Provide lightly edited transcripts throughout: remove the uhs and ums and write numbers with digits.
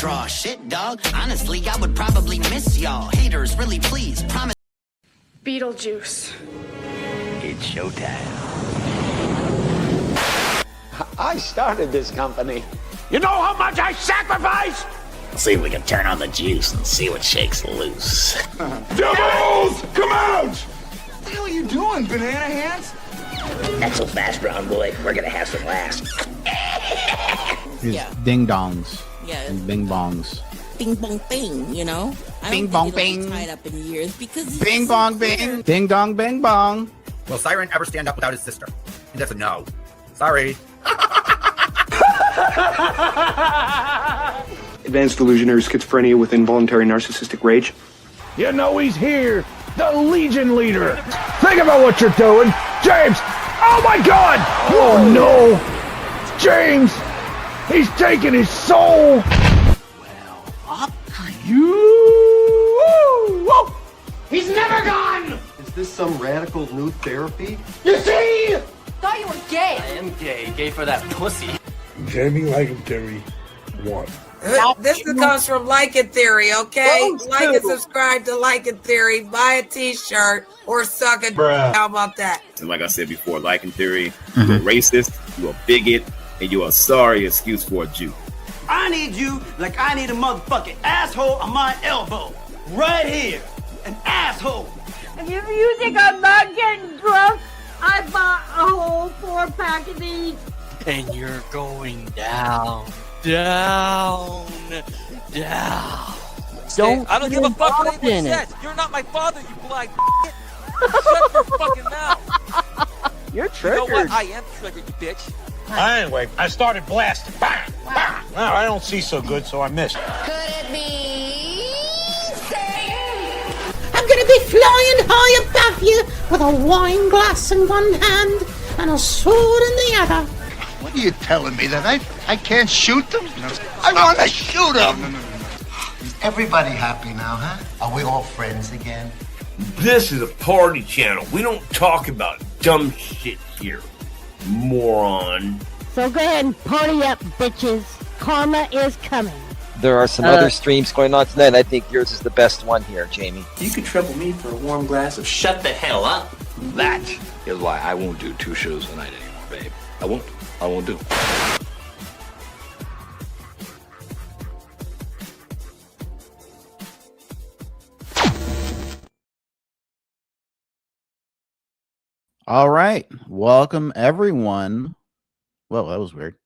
draw shit, dog. Honestly, I would probably miss y'all. Haters, really, please, promise. Beetlejuice. It's showtime. I started this company. You know how much I sacrificed? Let's see if we can turn on the juice and see what shakes loose. Devils, come out! What the hell are you doing, banana hands? Not so fast, brown boy. We're gonna have some laughs. Yeah. Ding dongs. Yeah. And bing bongs. Bing bong bing, you know? Bing bong bing. Tied up in years because Bing bong bing. Ding dong bing bong. Will Siren ever stand up without his sister? And that's a no. Sorry. Advanced delusionary schizophrenia with involuntary narcissistic rage. You know he's here, the Legion leader. Think about what you're doing. James! Oh my God! Oh no! James! He's taking his soul! Well, up you! Whoa. He's never gone! Is this some radical new therapy? You see? Thought you were gay. I am gay. Gay for that pussy. Jamie Lycan 1. This comes from Lycan Theory, okay? Like and subscribe to Lycan Theory, buy a t-shirt, or suck it. How about that? And like I said before, Lycan Theory, you're a racist, you're a bigot, and you're a sorry excuse for a Jew. I need you like I need a motherfucking asshole on my elbow. Right here. An asshole. If you think I'm not getting drunk, I bought a whole 4-pack of these. And you're going down. Down. Don't I don't give a fuck what in anyone it. says. You're not my father, you blind Shut your fucking mouth. You're You triggered. know what? I am triggered, you bitch. Anyway, I started blasting. Bang! Bang! Now, I don't see so good, so I missed. Could it be I'm gonna be flying high above you with a wine glass in one hand and a sword in the other. What are you telling me, that I can't shoot them? I want to shoot them. Is everybody happy now, huh? Are we all friends again? This is a party channel. We don't talk about dumb shit here, moron. So go ahead and party up, bitches. Karma is coming. There are some other streams going on tonight. I think yours is the best one here, Jamie. You could trouble me for a warm glass of shut the hell up. That is why I won't do 2 shows a night anymore, babe. I won't do. All right. Welcome, everyone. Well, that was weird.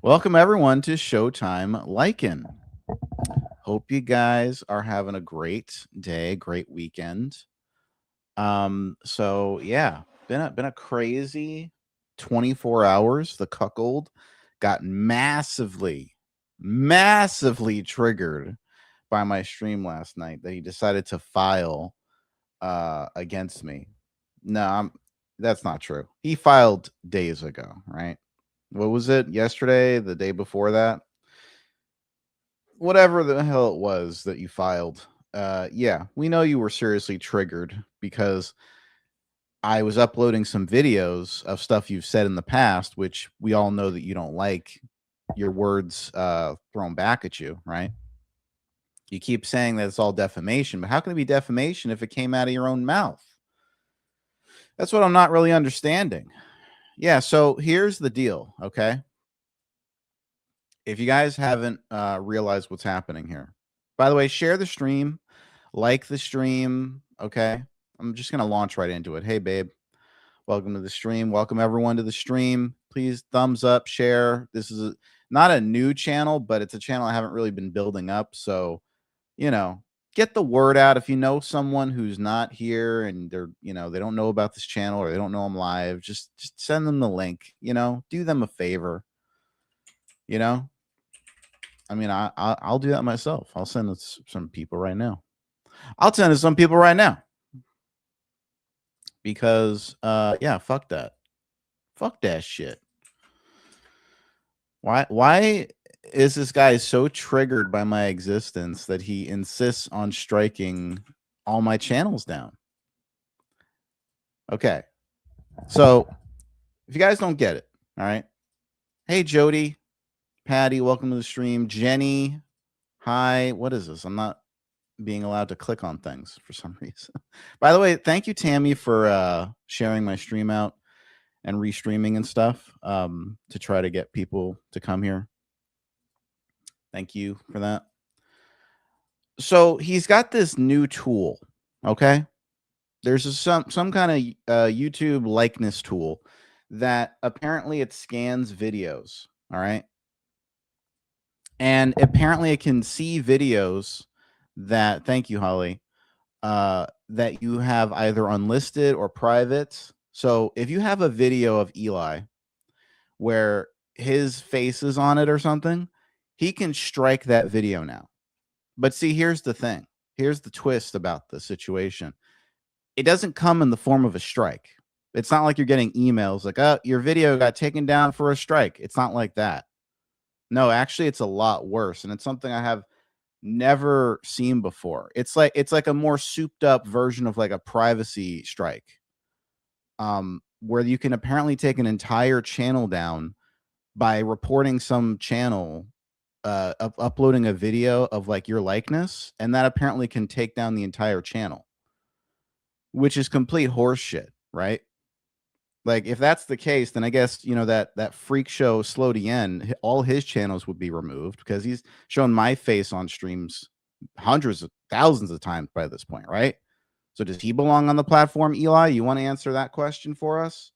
Welcome, everyone, to Showtime Lycan. Hope you guys are having a great day, great weekend. So yeah, been a crazy 24 hours. The cuckold got massively triggered by my stream last night that he decided to file against me. No, that's not true. He filed days ago, right? What was it? Yesterday, the day before that? Whatever the hell it was that you filed. Yeah, we know you were seriously triggered because I was uploading some videos of stuff you've said in the past, which we all know that you don't like your words thrown back at you, right? You keep saying that it's all defamation, but how can it be defamation if it came out of your own mouth? That's what I'm not really understanding. Yeah, so here's the deal, okay? If you guys haven't realized what's happening here. By the way, share the stream, like the stream, okay? I'm just going to launch right into it. Hey, babe, welcome to the stream. Welcome, everyone, to the stream. Please thumbs up, share. This is not a new channel, but it's a channel I haven't really been building up. So, you know, get the word out. If you know someone who's not here and they're, you know, they don't know about this channel or they don't know I'm live, just send them the link, you know, do them a favor, you know. I mean, I'll do that myself. I'll send it to some people right now. I'll send it to some people right now. Because, yeah, fuck that. Fuck that shit. Why is this guy so triggered by my existence that he insists on striking all my channels down? Okay. So, if you guys don't get it, all right. Hey, Jody. Patty, welcome to the stream. Jenny, hi. What is this? I'm not being allowed to click on things for some reason. By the way, thank you, Tammy, for sharing my stream out and restreaming and stuff to try to get people to come here. Thank you for that. So he's got this new tool, okay? There's some kind of YouTube likeness tool that apparently it scans videos, all right? And apparently it can see videos that, thank you, Holly, that you have either unlisted or private. So if you have a video of Eli where his face is on it or something, he can strike that video now. But see, here's the thing. Here's the twist about the situation. It doesn't come in the form of a strike. It's not like you're getting emails like, oh, your video got taken down for a strike. It's not like that. No, actually, it's a lot worse. And it's something I have never seen before. It's like a more souped up version of like a privacy strike. Where you can apparently take an entire channel down by reporting some channel uploading a video of like your likeness, and that apparently can take down the entire channel, which is complete horseshit, right? Like if that's the case, then I guess that freak show Slow DN, all his channels would be removed because he's shown my face on streams hundreds of thousands of times by this point, right? So does he belong on the platform, Eli? You want to answer that question for us?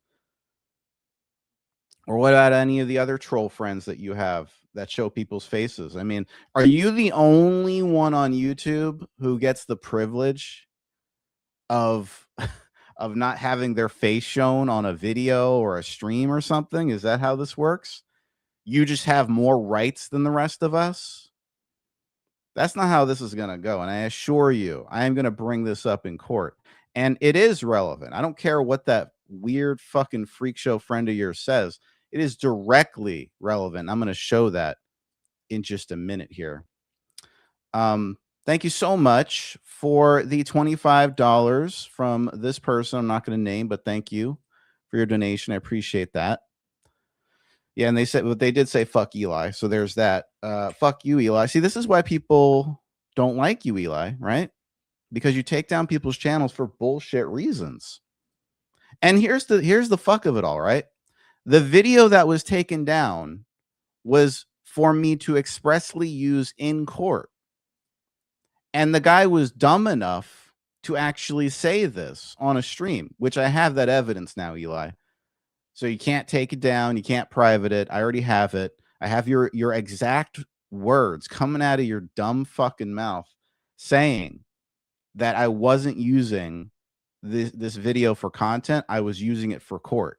Or what about any of the other troll friends that you have that show people's faces? I mean, are you the only one on YouTube who gets the privilege of not having their face shown on a video or a stream or something? Is that how this works? You just have more rights than the rest of us? That's not how this is going to go. And I assure you, I am going to bring this up in court. And it is relevant. I don't care what that weird fucking freak show friend of yours says. It is directly relevant. I'm going to show that in just a minute here. Thank you so much for the $25 from this person. I'm not going to name, but thank you for your donation. I appreciate that. Yeah, and they did say fuck Eli. So there's that. Fuck you, Eli. See, this is why people don't like you, Eli, right? Because you take down people's channels for bullshit reasons. And here's the fuck of it all, right? The video that was taken down was for me to expressly use in court. And the guy was dumb enough to actually say this on a stream, which I have that evidence now, Eli. So you can't take it down. You can't private it. I already have it. I have your exact words coming out of your dumb fucking mouth saying that I wasn't using this video for content. I was using it for court.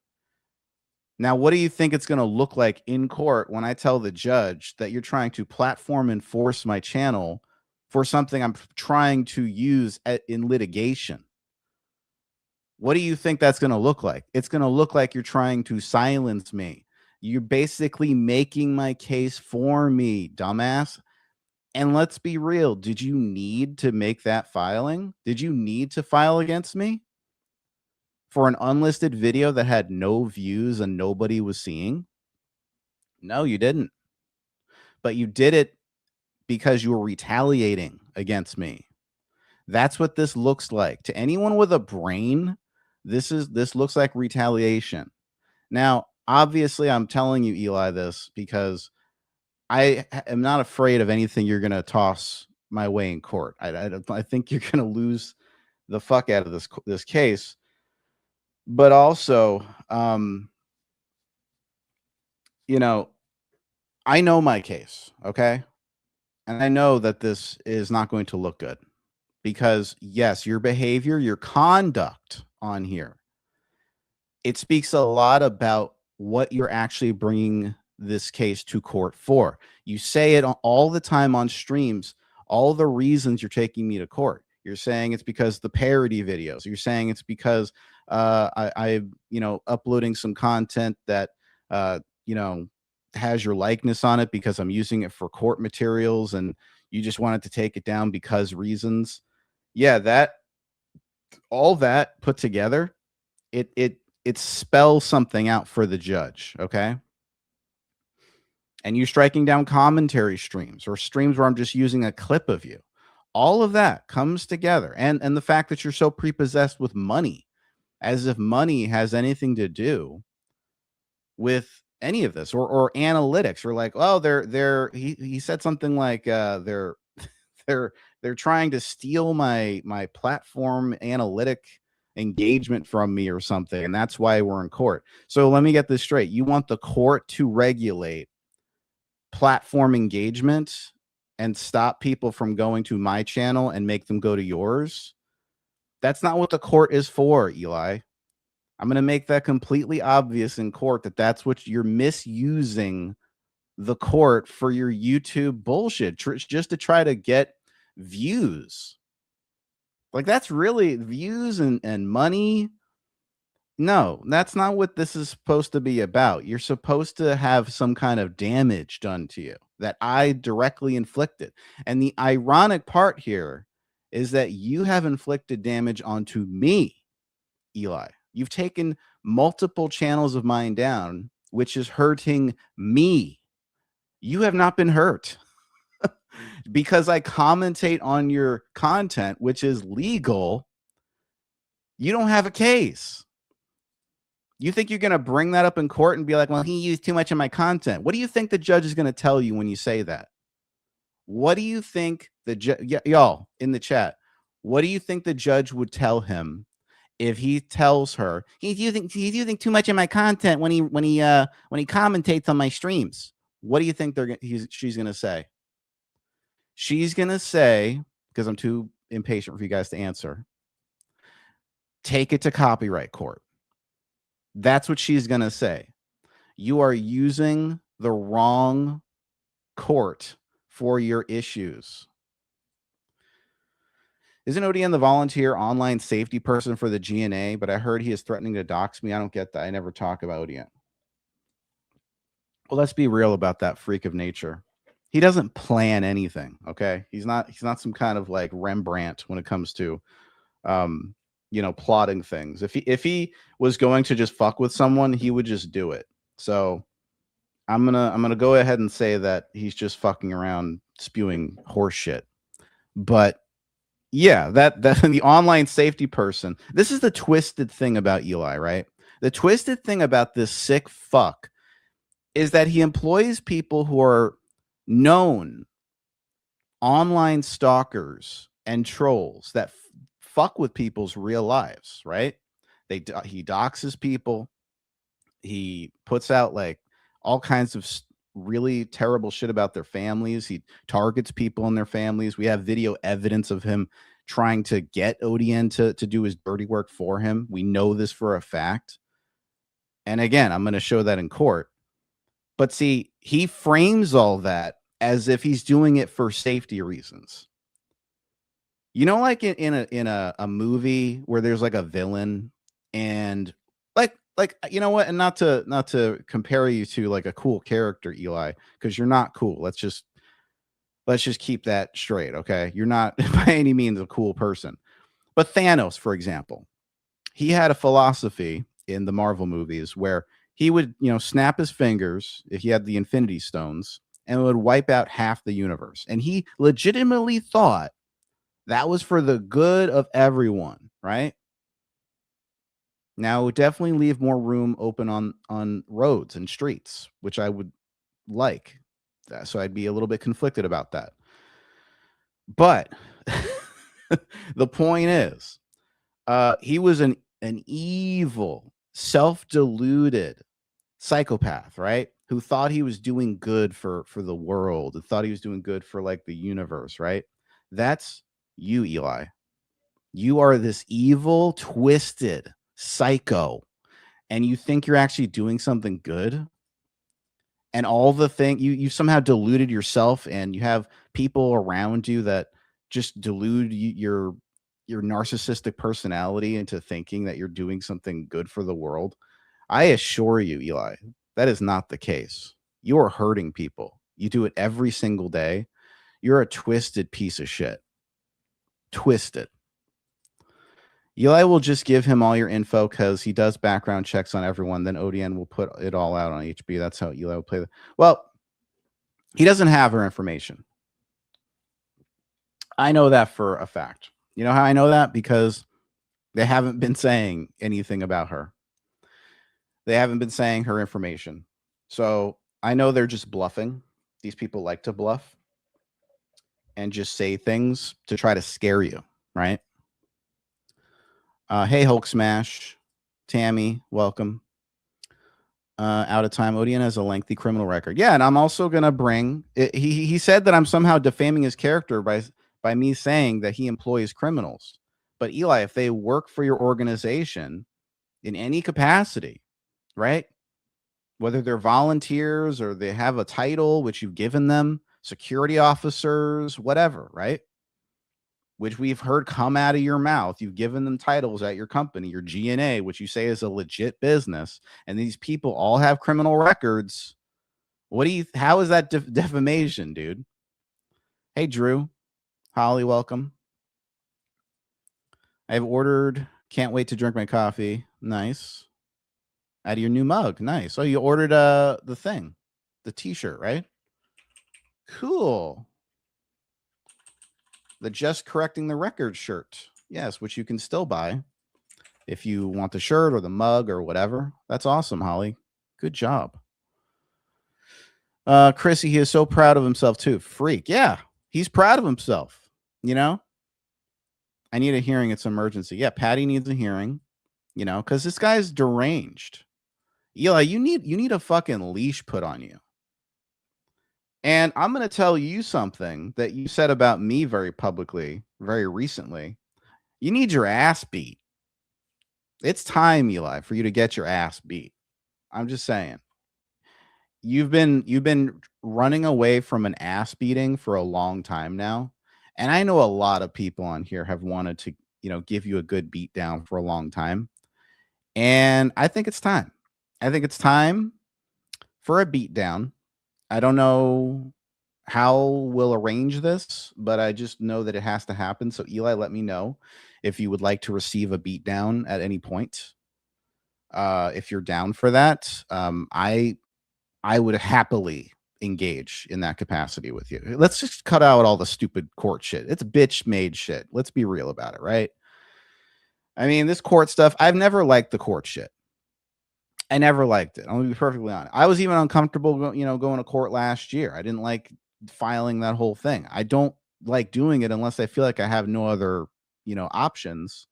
Now, what do you think it's going to look like in court when I tell the judge that you're trying to platform enforce my channel for something I'm trying to use in litigation? What do you think that's going to look like? It's going to look like you're trying to silence me. You're basically making my case for me, dumbass. And let's be real. Did you need to make that filing? Did you need to file against me for an unlisted video that had no views and nobody was seeing? No, you didn't. But you did it because you were retaliating against me. That's what this looks like. To anyone with a brain, this looks like retaliation. Now, obviously, I'm telling you, Eli, this because I am not afraid of anything you're going to toss my way in court. I think you're going to lose the fuck out of this case. But also, I know my case, okay? And I know that this is not going to look good because, yes, your behavior, your conduct on here, it speaks a lot about what you're actually bringing this case to court for. You say it all the time on streams, all the reasons you're taking me to court. You're saying it's because the parody videos. You're saying it's because I uploading some content that, has your likeness on it because I'm using it for court materials and you just wanted to take it down because reasons. Yeah, all that put together, it spells something out for the judge, okay? and you striking down commentary streams or streams where I'm just using a clip of you. All of that comes together. And the fact that you're so prepossessed with money, as if money has anything to do with any of this, or analytics, or like, oh, he said something like they're trying to steal my platform analytic engagement from me or something, and that's why we're in court. So let me get this straight. You want the court to regulate platform engagement and stop people from going to my channel and make them go to yours? That's not what the court is for, Eli. I'm going to make that completely obvious in court, that that's what you're misusing the court for, your YouTube bullshit, just to try to get views. Like, that's really views and money. No, that's not what this is supposed to be about. You're supposed to have some kind of damage done to you that I directly inflicted. And the ironic part here is that you have inflicted damage onto me, Eli. You've taken multiple channels of mine down, which is hurting me. You have not been hurt because I commentate on your content, which is legal. You don't have a case. You think you're going to bring that up in court and be like, well, he used too much of my content. What do you think the judge is going to tell you when you say that? What do you think the judge, y'all in the chat, what do you think the judge would tell him if he tells her he's using too much of my content when he commentates on my streams? What do you think she's going to say? She's going to say, because I'm too impatient for you guys to answer, take it to copyright court. That's what she's going to say. You are using the wrong court for your issues. Isn't ODN the volunteer online safety person for the GNA? But I heard he is threatening to dox me. I don't get that. I never talk about ODN. Well, let's be real about that freak of nature. He doesn't plan anything, okay? He's not some kind of like Rembrandt when it comes to plotting things. If he was going to just fuck with someone, he would just do it. So I'm gonna go ahead and say that he's just fucking around spewing horse shit. But yeah, that the online safety person, this is the twisted thing about Eli, right? The twisted thing about this sick fuck is that he employs people who are known online stalkers and trolls that fuck with people's real lives, right? He doxes people. He puts out like all kinds of really terrible shit about their families. He targets people and their families. We have video evidence of him trying to get ODN to do his dirty work for him. We know this for a fact. And again, I'm going to show that in court. But see, he frames all that as if he's doing it for safety reasons. You know, like in a movie where there's like a villain, and like you know what, and not to compare you to like a cool character, Eli, because you're not cool. Let's just keep that straight, okay? You're not by any means a cool person. But Thanos, for example, he had a philosophy in the Marvel movies where he would, snap his fingers if he had the Infinity Stones, and it would wipe out half the universe. And he legitimately thought that was for the good of everyone, right? Now, it would definitely leave more room open on roads and streets, which I would like. So I'd be a little bit conflicted about that. But the point is, he was an evil, self-deluded psychopath, right? Who thought he was doing good for the world, and thought he was doing good for like the universe, right? That's you, Eli. You are this evil, twisted psycho, and you think you're actually doing something good. And all the thing you somehow deluded yourself, and you have people around you that just delude your narcissistic personality into thinking that you're doing something good for the world. I assure you, Eli, that is not the case. You are hurting people. You do it every single day. You're a twisted piece of shit. Twisted. Eli will just give him all your info because he does background checks on everyone. Then ODN will put it all out on HB. That's how Eli will play. Well, He doesn't have her information. I know that for a fact. You know how I know that? Because they haven't been saying anything about her. They haven't been saying her information. So I know they're just bluffing. These people like to bluff and just say things to try to scare you, right? Hey, Hulk Smash. Tammy, welcome. Out of time. Odian has a lengthy criminal record. Yeah, and I'm also going to bring... He said that I'm somehow defaming his character by me saying that he employs criminals. But Eli, if they work for your organization in any capacity, right? Whether they're volunteers or they have a title, which you've given them, security officers, whatever, right? Which we've heard come out of your mouth. You've given them titles at your company, your G&A, which you say is a legit business. And these people all have criminal records. How is that defamation, dude? Hey, Drew. Holly, welcome. I've ordered, can't wait to drink my coffee. Nice. Out of your new mug. Nice. Oh, you ordered the thing, the t-shirt, right? Cool. The Just Correcting the Record shirt. Yes, which you can still buy if you want the shirt or the mug or whatever. That's awesome, Holly. Good job. Chrissy, he is so proud of himself too. Freak. Yeah, he's proud of himself. You know? I need a hearing. It's emergency. Yeah, Patty needs a hearing, you know, because this guy's deranged. Eli, you need a fucking leash put on you. And I'm going to tell you something that you said about me very publicly, very recently. You need your ass beat. It's time, Eli, for you to get your ass beat. I'm just saying. You've been running away from an ass beating for a long time now. And I know a lot of people on here have wanted to, you know, give you a good beat down for a long time. And I think it's time. I think it's time for a beat down. I don't know how we'll arrange this, but I just know that it has to happen. So Eli, let me know if you would like to receive a beat down at any point. If you're down for that, I would happily engage in that capacity with you. Let's just cut out all the stupid court shit. It's bitch made shit. Let's be real about it, right? I mean, this court stuff, I've never liked the court shit. I never liked it. I'm gonna be perfectly honest. I was even uncomfortable, going to court last year. I didn't like filing that whole thing. I don't like doing it unless I feel like I have no other, options.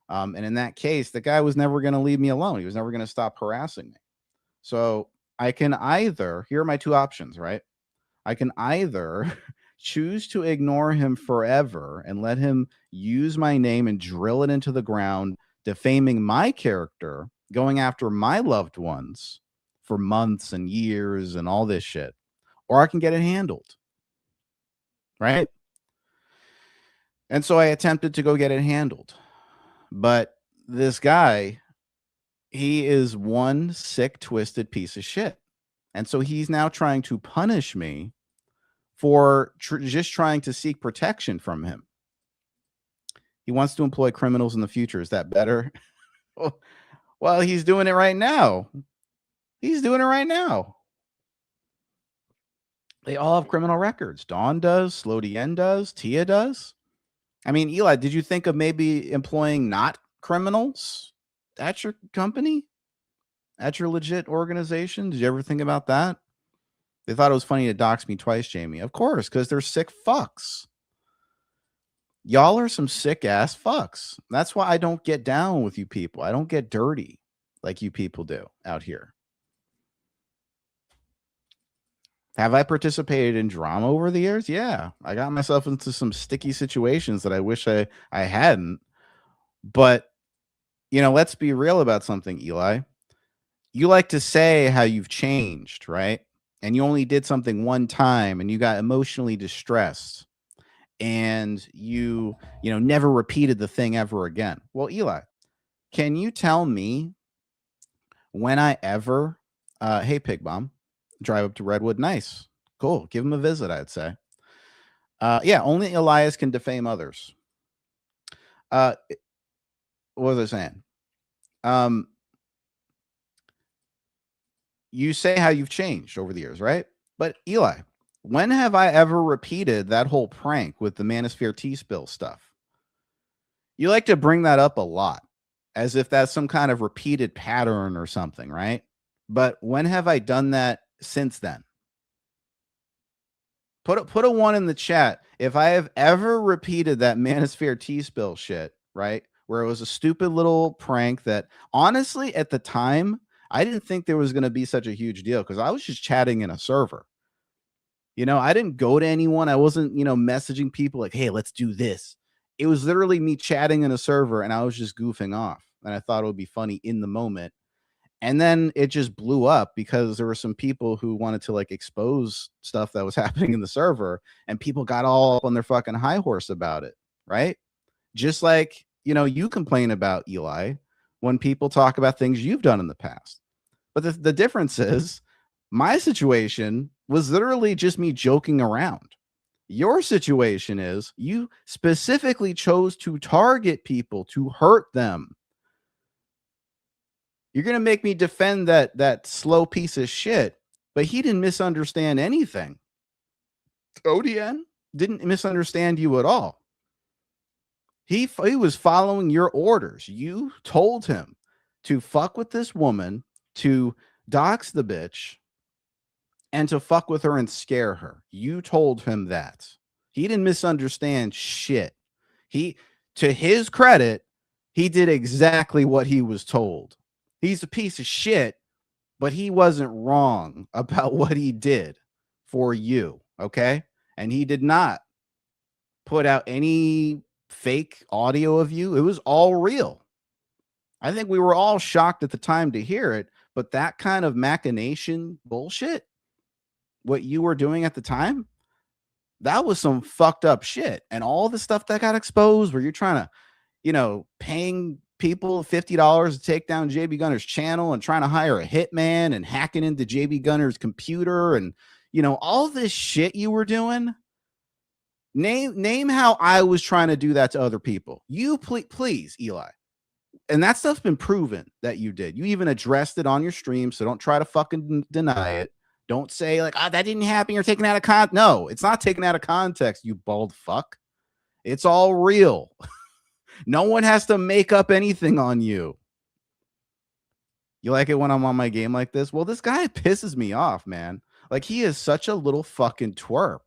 And in that case, the guy was never going to leave me alone. He was never going to stop harassing me. So I can either, here are my two options, right? I can either choose to ignore him forever and let him use my name and drill it into the ground, defaming my character, going after my loved ones for months and years and all this shit, or I can get it handled, right? And so I attempted to go get it handled, but this guy, he is one sick, twisted piece of shit. And so he's now trying to punish me for just trying to seek protection from him. He wants to employ criminals in the future. Is that better? Well, he's doing it right now. He's doing it right now. They all have criminal records. Dawn does. Slow Dien does. Tia does. I mean, Eli, did you think of maybe employing not criminals at your company? At your legit organization? Did you ever think about that? They thought it was funny to dox me twice, Jamie. Of course, because they're sick fucks. Y'all are some sick ass fucks. That's why I don't get down with you people. I don't get dirty like you people do out here. Have I participated in drama over the years? Yeah. I got myself into some sticky situations that I wish I hadn't. But, let's be real about something, Eli. You like to say how you've changed, right? And you only did something one time and you got emotionally distressed and you never repeated the thing ever again. Well, Eli, can you tell me when I ever, hey, Pig Bomb, drive up to Redwood? Nice. Cool. Give him a visit, I'd say. Yeah, only Elias can defame others. What was I saying? You say how you've changed over the years, right? But Eli, When have I ever repeated that whole prank with the Manosphere T-Spill stuff? You like to bring that up a lot, as if that's some kind of repeated pattern or something, right? But when have I done that since then? Put a 1 in the chat if I have ever repeated that Manosphere T-Spill shit, right? Where it was a stupid little prank that, honestly, at the time, I didn't think there was going to be such a huge deal because I was just chatting in a server. You know, I didn't go to anyone. I wasn't, messaging people like, hey, let's do this. It was literally me chatting in a server and I was just goofing off. And I thought it would be funny in the moment. And then it just blew up because there were some people who wanted to like expose stuff that was happening in the server, and people got all up on their fucking high horse about it, right? Just like, you complain about, Eli, when people talk about things you've done in the past. But the difference is my situation was literally just me joking around. Your situation is you specifically chose to target people, to hurt them. You're going to make me defend that slow piece of shit, but he didn't misunderstand anything. ODN didn't misunderstand you at all. He was following your orders. You told him to fuck with this woman, to dox the bitch, and to fuck with her and scare her. You told him that. He didn't misunderstand shit. To his credit, he did exactly what he was told. He's a piece of shit, but he wasn't wrong about what he did for you, okay? And he did not put out any fake audio of you. It was all real. I think we were all shocked at the time to hear it, but that kind of machination bullshit, what you were doing at the time, that was some fucked up shit. And all the stuff that got exposed where you're trying to, paying people $50 to take down JB Gunner's channel and trying to hire a hitman and hacking into JB Gunner's computer and, all this shit you were doing. Name how I was trying to do that to other people. You please, Eli. And that stuff's been proven that you did. You even addressed it on your stream, so don't try to fucking deny it. Don't say like, that didn't happen. You're taking out of context. No, it's not taken out of context, you bald fuck. It's all real. No one has to make up anything on you. You like it when I'm on my game like this? Well, this guy pisses me off, man. Like, he is such a little fucking twerp.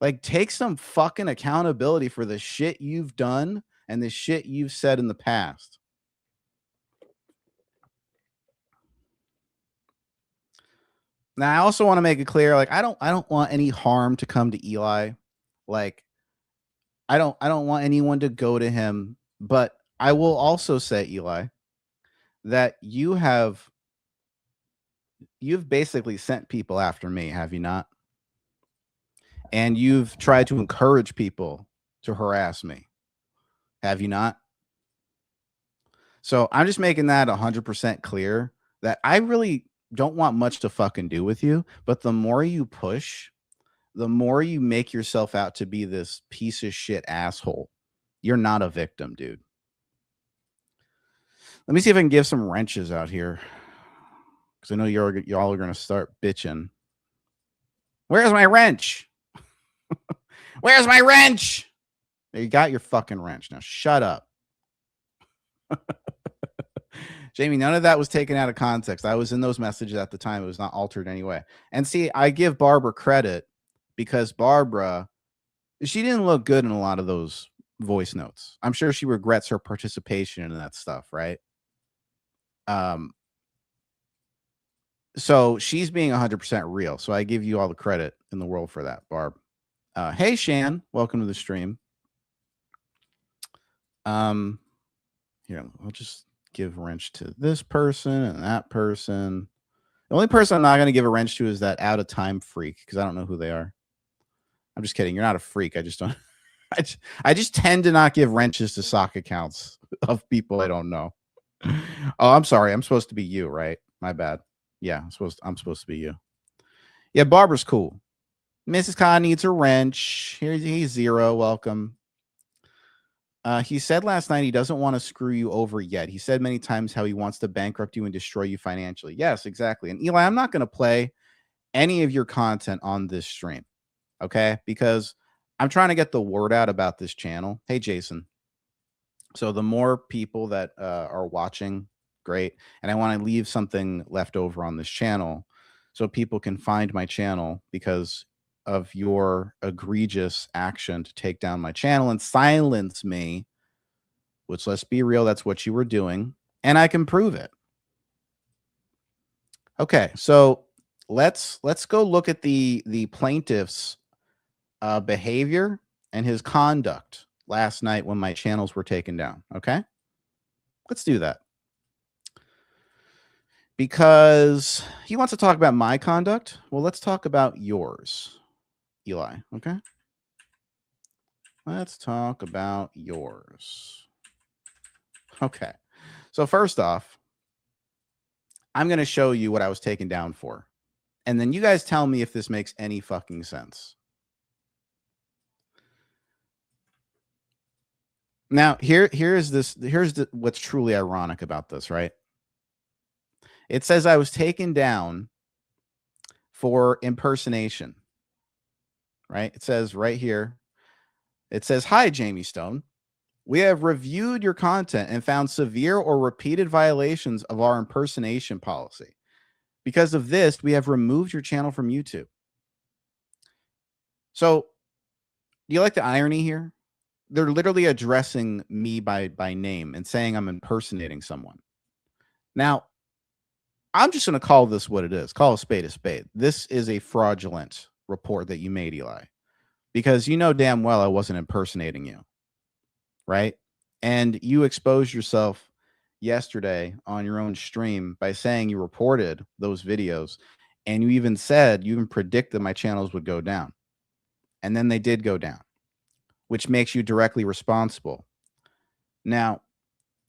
Like, take some fucking accountability for the shit you've done and the shit you've said in the past. Now, I also want to make it clear, like, I don't want any harm to come to Eli. Like, I don't want anyone to go to him, but I will also say, Eli, that you've basically sent people after me, have you not? And you've tried to encourage people to harass me, have you not? So I'm just making that 100% clear that I really don't want much to fucking do with you, but the more you push, the more you make yourself out to be this piece of shit asshole. You're not a victim, dude. Let me see if I can give some wrenches out here, because I know y'all are going to start bitching. Where's my wrench? Where's my wrench? There, you got your fucking wrench. Now shut up. Jamie, none of that was taken out of context. I was in those messages at the time. It was not altered anyway. And see, I give Barbara credit because Barbara, she didn't look good in a lot of those voice notes. I'm sure she regrets her participation in that stuff, right? So she's being 100% real. So I give you all the credit in the world for that, Barb. Hey, Shan, welcome to the stream. Here, I'll just give a wrench to this person and that person. The only person I'm not going to give a wrench to is that out of time freak, because I don't know who they are. I'm just kidding. You're not a freak. I just don't. I just tend to not give wrenches to sock accounts of people I don't know. Oh, I'm sorry. I'm supposed to be you, right? My bad. Yeah, I'm supposed to be you. Yeah, Barbara's cool. Mrs. Khan needs a wrench. He's Zero. Welcome. He said last night he doesn't want to screw you over yet. He said many times how he wants to bankrupt you and destroy you financially. Yes, exactly. And Eli, I'm not going to play any of your content on this stream, okay? Because I'm trying to get the word out about this channel. Hey, Jason. So the more people that are watching, great. And I want to leave something left over on this channel so people can find my channel because of your egregious action to take down my channel and silence me, which, let's be real, that's what you were doing. And I can prove it. Okay, so let's go look at the plaintiff's behavior and his conduct last night when my channels were taken down. Okay, let's do that. Because he wants to talk about my conduct. Well, let's talk about yours, Eli. Okay, let's talk about yours. Okay, so first off, I'm going to show you what I was taken down for. And then you guys tell me if this makes any fucking sense. Now, here's what's truly ironic about this, right? It says I was taken down for impersonation, right? It says right here, it says, "Hi, Jamie Stone. We have reviewed your content and found severe or repeated violations of our impersonation policy. Because of this, we have removed your channel from YouTube." So, do you like the irony here? They're literally addressing me by name and saying I'm impersonating someone. Now, I'm just going to call this what it is. Call a spade a spade. This is a fraudulent report that you made, Eli, because you know damn well I wasn't impersonating you, right? And you exposed yourself yesterday on your own stream by saying you reported those videos, and you even predicted my channels would go down. And then they did go down, which makes you directly responsible. Now,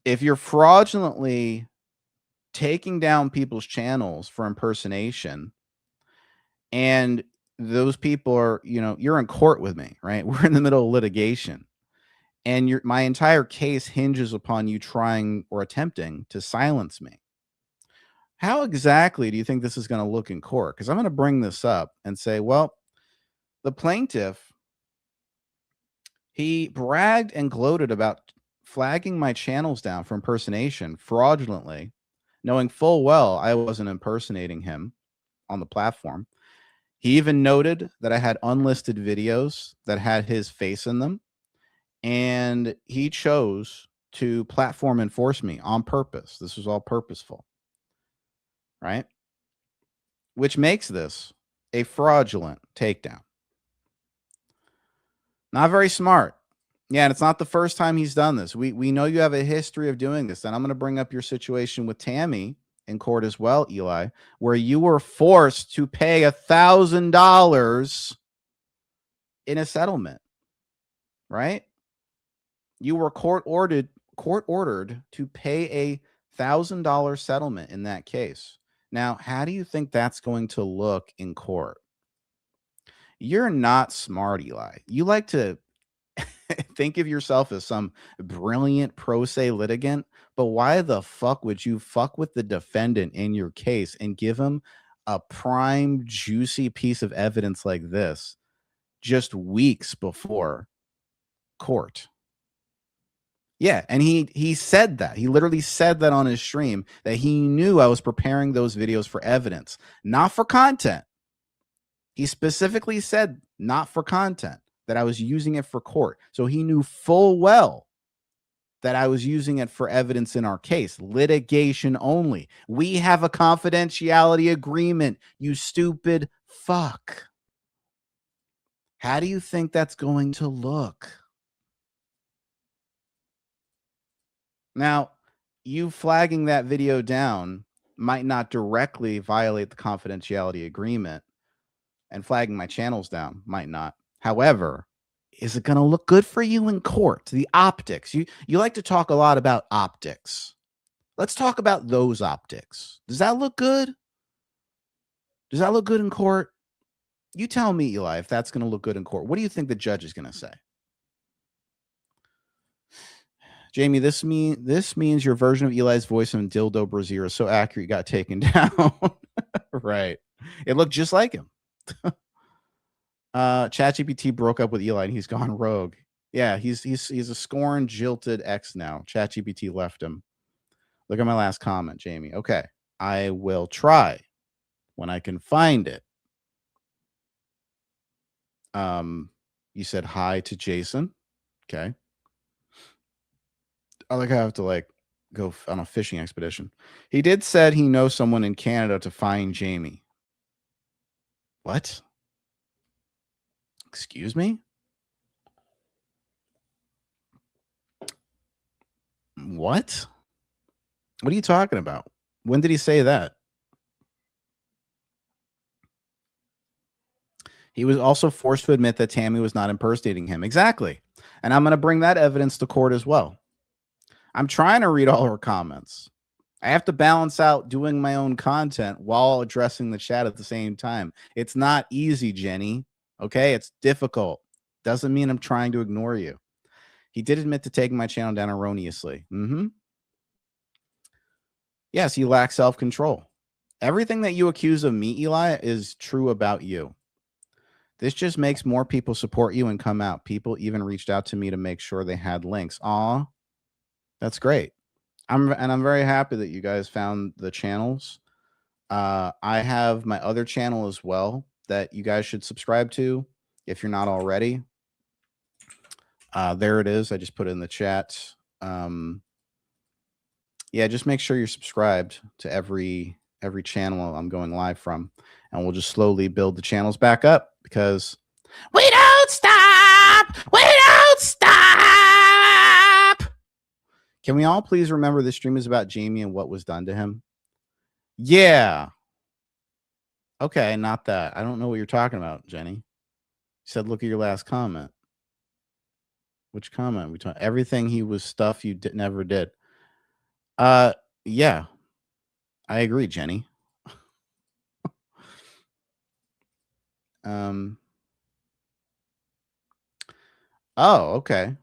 if you're fraudulently taking down people's channels for impersonation, and those people are, you're in court with me, right? We're in the middle of litigation, and my entire case hinges upon you trying or attempting to silence me. How exactly do you think this is going to look in court? Because I'm going to bring this up and say, well, the plaintiff, he bragged and gloated about flagging my channels down for impersonation fraudulently, knowing full well I wasn't impersonating him on the platform. He even noted that I had unlisted videos that had his face in them, and he chose to platform enforce me on purpose. This was all purposeful, right? Which makes this a fraudulent takedown. Not very smart. Yeah, and it's not the first time he's done this. We know you have a history of doing this. And I'm going to bring up your situation with Tammy in court as well, Eli, where you were forced to pay $1,000 in a settlement, right? You were court ordered to pay $1,000 settlement in that case. Now, how do you think that's going to look in court? You're not smart, Eli. You like to think of yourself as some brilliant pro se litigant, but why the fuck would you fuck with the defendant in your case and give him a prime, juicy piece of evidence like this just weeks before court? Yeah, and he said that. He literally said that on his stream, that he knew I was preparing those videos for evidence, not for content. He specifically said not for content, that I was using it for court. So he knew full well that I was using it for evidence in our case. Litigation only. We have a confidentiality agreement, you stupid fuck. How do you think that's going to look? Now, you flagging that video down might not directly violate the confidentiality agreement, and flagging my channels down might not. However, is it going to look good for you in court? The optics. You like to talk a lot about optics. Let's talk about those optics. Does that look good? Does that look good in court? You tell me, Eli, if that's going to look good in court. What do you think the judge is going to say? Jamie, this means your version of Eli's voice on Dildo Brazier is so accurate you got taken down. Right. It looked just like him. ChatGPT broke up with Eli and he's gone rogue. Yeah, he's a scorned, jilted ex now. ChatGPT left him. Look at my last comment, Jamie. Okay, I will try when I can find it. You said hi to Jason. Okay. I have to go on a fishing expedition. He did said he knows someone in Canada to find Jamie. What? Excuse me? What? What are you talking about? When did he say that? He was also forced to admit that Tammy was not impersonating him. Exactly. And I'm going to bring that evidence to court as well. I'm trying to read all her comments. I have to balance out doing my own content while addressing the chat at the same time. It's not easy, Jenny. Okay? It's difficult. Doesn't mean I'm trying to ignore you. He did admit to taking my channel down erroneously. Yes, he lacks self-control. Everything that you accuse of me, Eli, is true about you. This just makes more people support you and come out. People even reached out to me to make sure they had links. Aw, that's great. I'm very happy that you guys found the channels. I have my other channel as well that you guys should subscribe to if you're not already. There it is. I just put it in the chat. Yeah, just make sure you're subscribed to every channel I'm going live from, and we'll just slowly build the channels back up because we don't stop. We don't stop. Can we all please remember this stream is about Jamie and what was done to him? Yeah. Okay, not that. I don't know what you're talking about, Jenny. You said look at your last comment. Which comment? We talking everything he was stuff you never did. Yeah. I agree, Jenny. Oh, okay.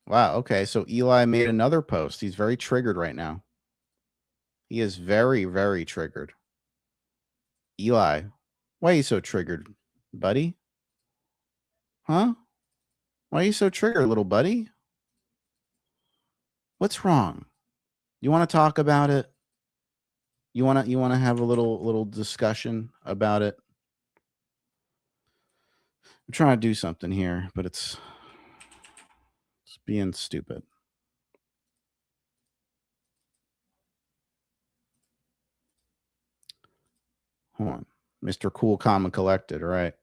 Wow, okay. So Eli made another post. He's very triggered right now. He is very, very triggered. Eli, why are you so triggered, buddy? Huh? Why are you so triggered, little buddy? What's wrong? You want to talk about it? You want to have a little discussion about it? I'm trying to do something here, but it's being stupid. Hold on. Mr. Cool, Calm, and Collected, right?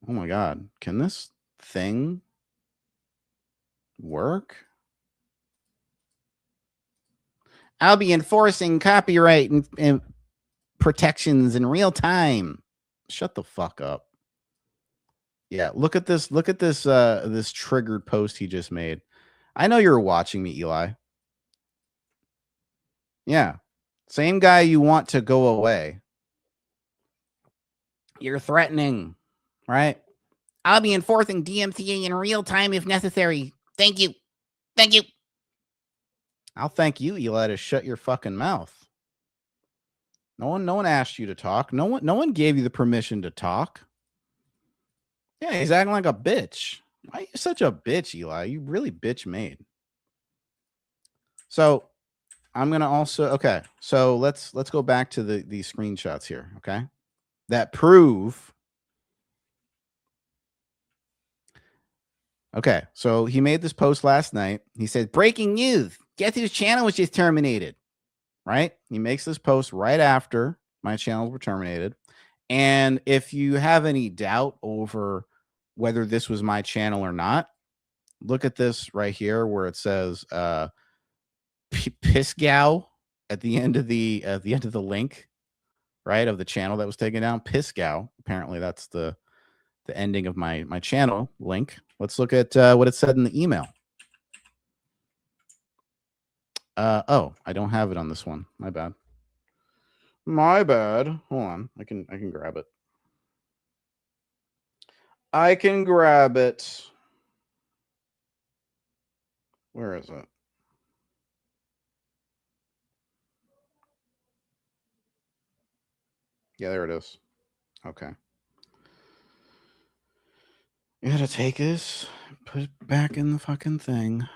Oh my God. Can this thing work? I'll be enforcing copyright and protections in real time. Shut the fuck up. Yeah, look at this. Look at this this triggered post he just made. I know you're watching me, Eli. Yeah. Same guy you want to go away. You're threatening, right? I'll be enforcing DMCA in real time if necessary. Thank you. Thank you. I'll thank you, Eli, to shut your fucking mouth. No one asked you to talk. No one gave you the permission to talk. Yeah, he's acting like a bitch. Why are you such a bitch, Eli? You really bitch made. So I'm gonna also okay. So let's go back to these screenshots here, okay? That prove. Okay, so he made this post last night. He said, "Breaking news: guess whose channel was just terminated." Right? He makes this post right after my channels were terminated. And if you have any doubt over whether this was my channel or not, look at this right here where it says Piscow at the end of the link, right, of the channel that was taken down. Piscow. Apparently that's the ending of my channel link. Let's look at what it said in the email. Oh, I don't have it on this one. My bad. My bad. Hold on. I can grab it. I can grab it. Where is it? Yeah, there it is. Okay. You gotta take this, put it back in the fucking thing.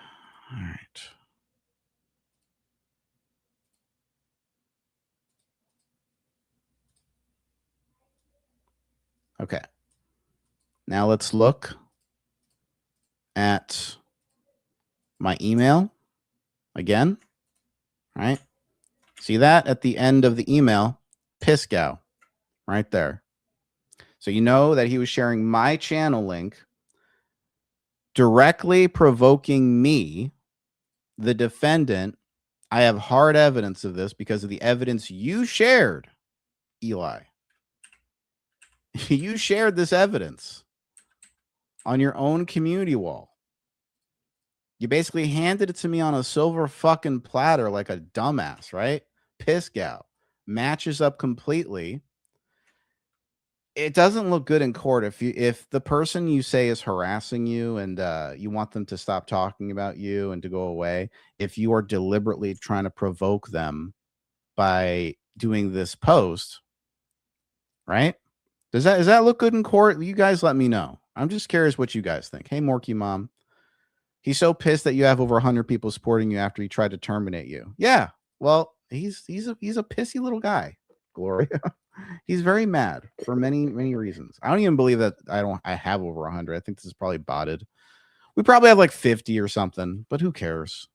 All right. Okay. Now let's look at my email again. All right. See that at the end of the email? Piscow. Right there. So you know that he was sharing my channel link, directly provoking me, the defendant. I have hard evidence of this because of the evidence you shared, Eli. You shared this evidence on your own community wall. You basically handed it to me on a silver fucking platter like a dumbass, right? Piscow. Matches up completely. It doesn't look good in court if the person you say is harassing you and you want them to stop talking about you and to go away, if you are deliberately trying to provoke them by doing this post, right? Does that look good in court? You guys let me know. I'm just curious what you guys think. Hey, Morky Mom. He's so pissed that you have over 100 people supporting you after he tried to terminate you. Yeah. Well, he's a pissy little guy, Gloria. He's very mad for many reasons. I don't even believe that I have over 100. I think this is probably botted. We probably have like 50 or something, but who cares?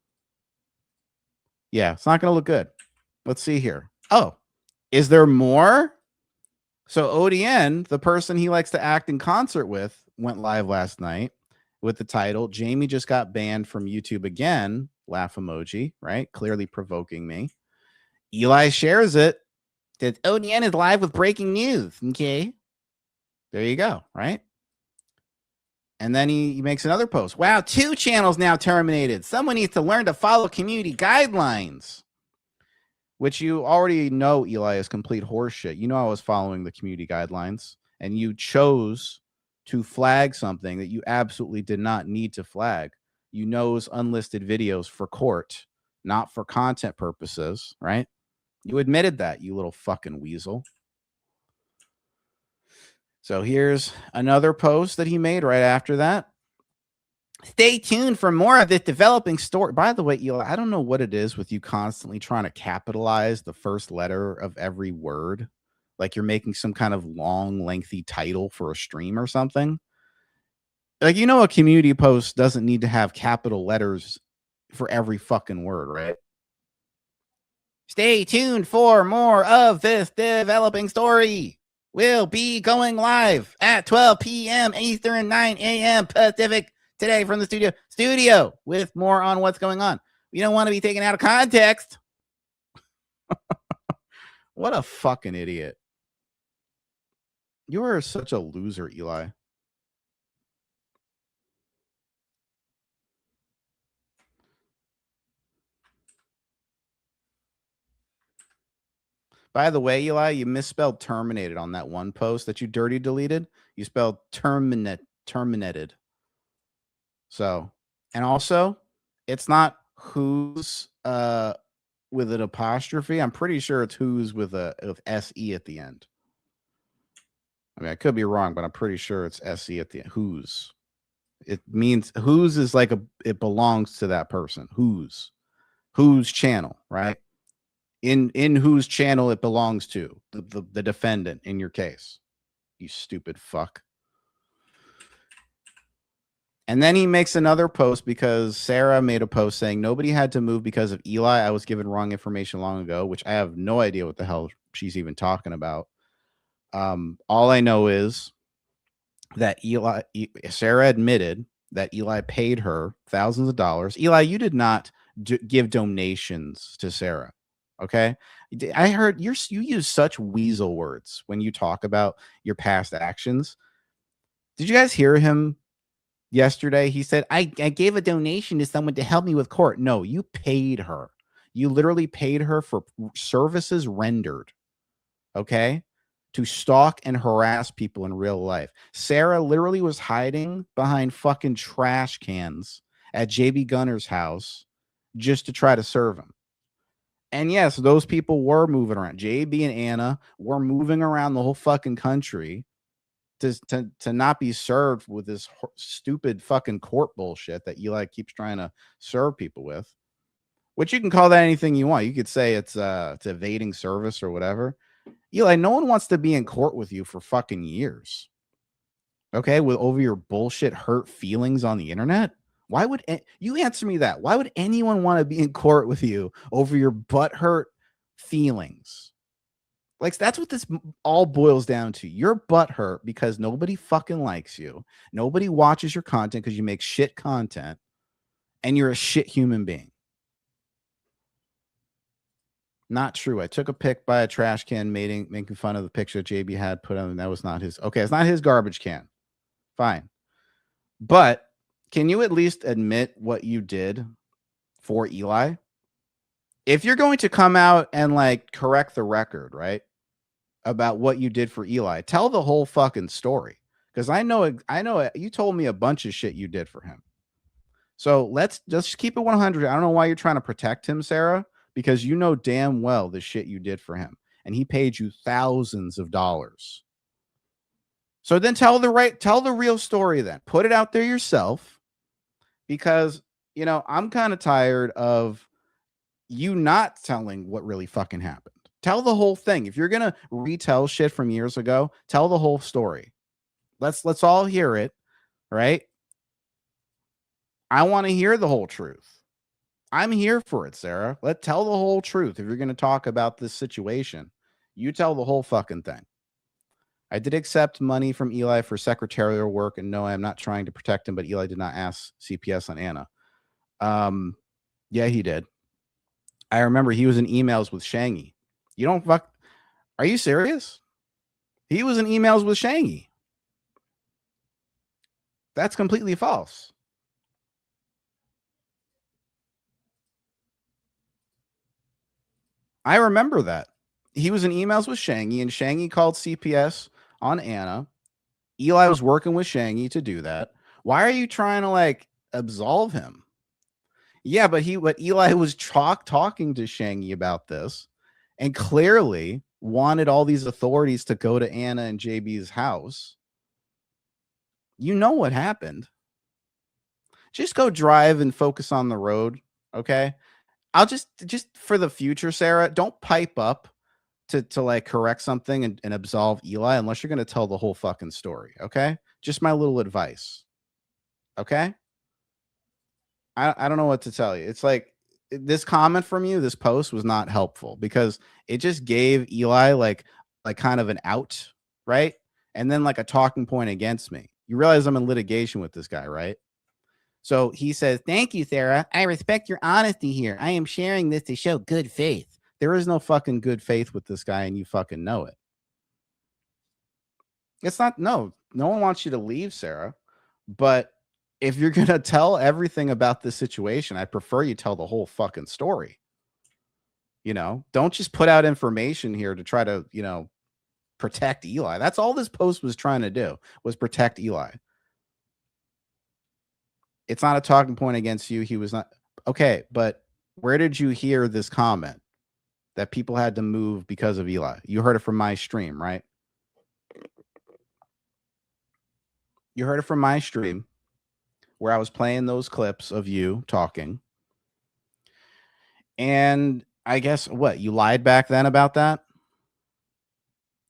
Yeah, it's not going to look good. Let's see here. Oh, is there more? So ODN, the person he likes to act in concert with, went live last night with the title, Jamie just got banned from YouTube again. Laugh emoji, right? Clearly provoking me. Eli shares it. That ODN is live with breaking news. Okay. There you go, right? And then he makes another post. Wow, 2 channels now terminated. Someone needs to learn to follow community guidelines. Which you already know, Eli, is complete horseshit. You know I was following the community guidelines, and you chose to flag something that you absolutely did not need to flag. You knows unlisted videos for court, not for content purposes, right? You admitted that, you little fucking weasel. So here's another post that he made right after that. Stay tuned for more of this developing story. By the way, Eli, I don't know what it is with you constantly trying to capitalize the first letter of every word. Like you're making some kind of long, lengthy title for a stream or something. Like, you know, a community post doesn't need to have capital letters for every fucking word, right? Stay tuned for more of this developing story. We'll be going live at 12 p.m. Eastern, 9 a.m. Pacific today from the studio with more on what's going on. You don't want to be taken out of context. What a fucking idiot. You are such a loser, Eli. By the way, Eli, you misspelled terminated on that one post that you dirty deleted. You spelled terminated. So, and also, it's not who's with an apostrophe. I'm pretty sure it's who's with SE at the end. I mean, I could be wrong, but I'm pretty sure it's SE at the end. Who's. It means whose is like it belongs to that person. Whose channel, right? In whose channel it belongs to, the defendant in your case. You stupid fuck. And then he makes another post because Sarah made a post saying nobody had to move because of Eli. I was given wrong information long ago, which I have no idea what the hell she's even talking about. All I know is that Sarah admitted that Eli paid her thousands of dollars. Eli, you did not give donations to Sarah. Okay. I heard you use such weasel words when you talk about your past actions. Did you guys hear him yesterday? He said, I gave a donation to someone to help me with court. No, you paid her. You literally paid her for services rendered. Okay. To stalk and harass people in real life. Sarah literally was hiding behind fucking trash cans at JB Gunner's house just to try to serve him. And yes, those people were moving around. JB and Anna were moving around the whole fucking country to not be served with this stupid fucking court bullshit that Eli keeps trying to serve people with. Which you can call that anything you want. You could say it's evading service or whatever. Eli, no one wants to be in court with you for fucking years. Okay, with over your bullshit hurt feelings on the internet. Why would you answer me that? Why would anyone want to be in court with you over your butthurt feelings? Like, that's what this all boils down to. You're butthurt because nobody fucking likes you. Nobody watches your content because you make shit content, and you're a shit human being. Not true. I took a pic by a trash can making fun of the picture JB had put on, and that was not his. Okay, it's not his garbage can. Fine. But can you at least admit what you did for Eli? If you're going to come out and like correct the record, right, about what you did for Eli, tell the whole fucking story. Because I know you told me a bunch of shit you did for him. So let's just keep it 100. I don't know why you're trying to protect him, Sarah, because you know damn well the shit you did for him. And he paid you thousands of dollars. So then tell the real story then. Put it out there yourself. Because, you know, I'm kind of tired of you not telling what really fucking happened. Tell the whole thing. If you're going to retell shit from years ago, tell the whole story. Let's all hear it, right? I want to hear the whole truth. I'm here for it, Sarah. Tell the whole truth. If you're going to talk about this situation, you tell the whole fucking thing. I did accept money from Eli for secretarial work, and no, I'm not trying to protect him, but Eli did not ask CPS on Anna. Yeah, he did. I remember he was in emails with Shangy. You don't fuck. Are you serious? He was in emails with Shangy. That's completely false. I remember that. He was in emails with Shangy, and Shangy called CPS on Anna. Eli was working with Shangy to do that. Why are you trying to like absolve him? Yeah, but Eli was talking to Shangy about this and clearly wanted all these authorities to go to Anna and JB's house. You know what happened. Just go drive and focus on the road, okay? I'll just for the future, Sarah, don't pipe up to like correct something and absolve Eli unless you're going to tell the whole fucking story, okay? Just my little advice, okay? I don't know what to tell you. It's like this comment from you, this post was not helpful because it just gave Eli like kind of an out, right? And then like a talking point against me. You realize I'm in litigation with this guy, right? So he says, "Thank you, Sarah. I respect your honesty here. I am sharing this to show good faith." There is no fucking good faith with this guy, and you fucking know it. It's not, no one wants you to leave, Sarah. But if you're going to tell everything about this situation, I prefer you tell the whole fucking story. You know, don't just put out information here to try to, you know, protect Eli. That's all this post was trying to do, was protect Eli. It's not a talking point against you. He was not. Okay, but where did you hear this comment that people had to move because of Eli? You heard it from my stream, right? You heard it from my stream where I was playing those clips of you talking. And I guess what? You lied back then about that?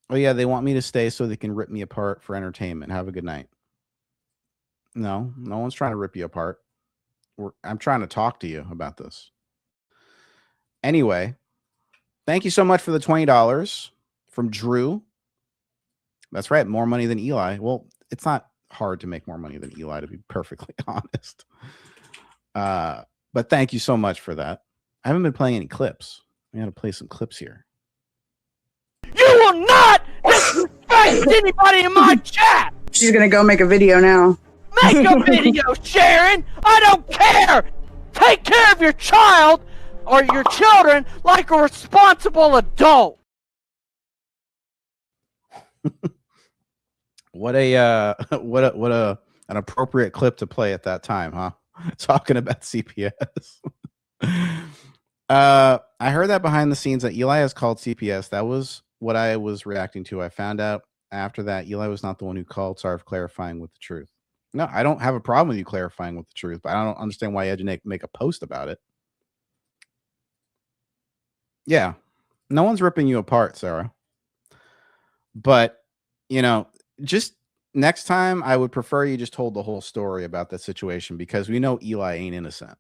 Oh, yeah, they want me to stay so they can rip me apart for entertainment. Have a good night. No one's trying to rip you apart. I'm trying to talk to you about this. Anyway, thank you so much for the $20 from Drew. That's right. More money than Eli. Well, it's not hard to make more money than Eli, to be perfectly honest. But thank you so much for that. I haven't been playing any clips. We got to play some clips here. You will not disrespect anybody in my chat! She's gonna go make a video now. Make a video, Sharon! I don't care! Take care of your child or your children like a responsible adult! What an appropriate clip to play at that time, huh? Talking about CPS. I heard that behind the scenes that Eli has called CPS. That was what I was reacting to. I found out after that Eli was not the one who called. Sorry for clarifying with the truth. No, I don't have a problem with you clarifying with the truth, but I don't understand why you had to make a post about it. Yeah, no one's ripping you apart, Sarah. But, you know, just next time I would prefer you just told the whole story about that situation, because we know Eli ain't innocent.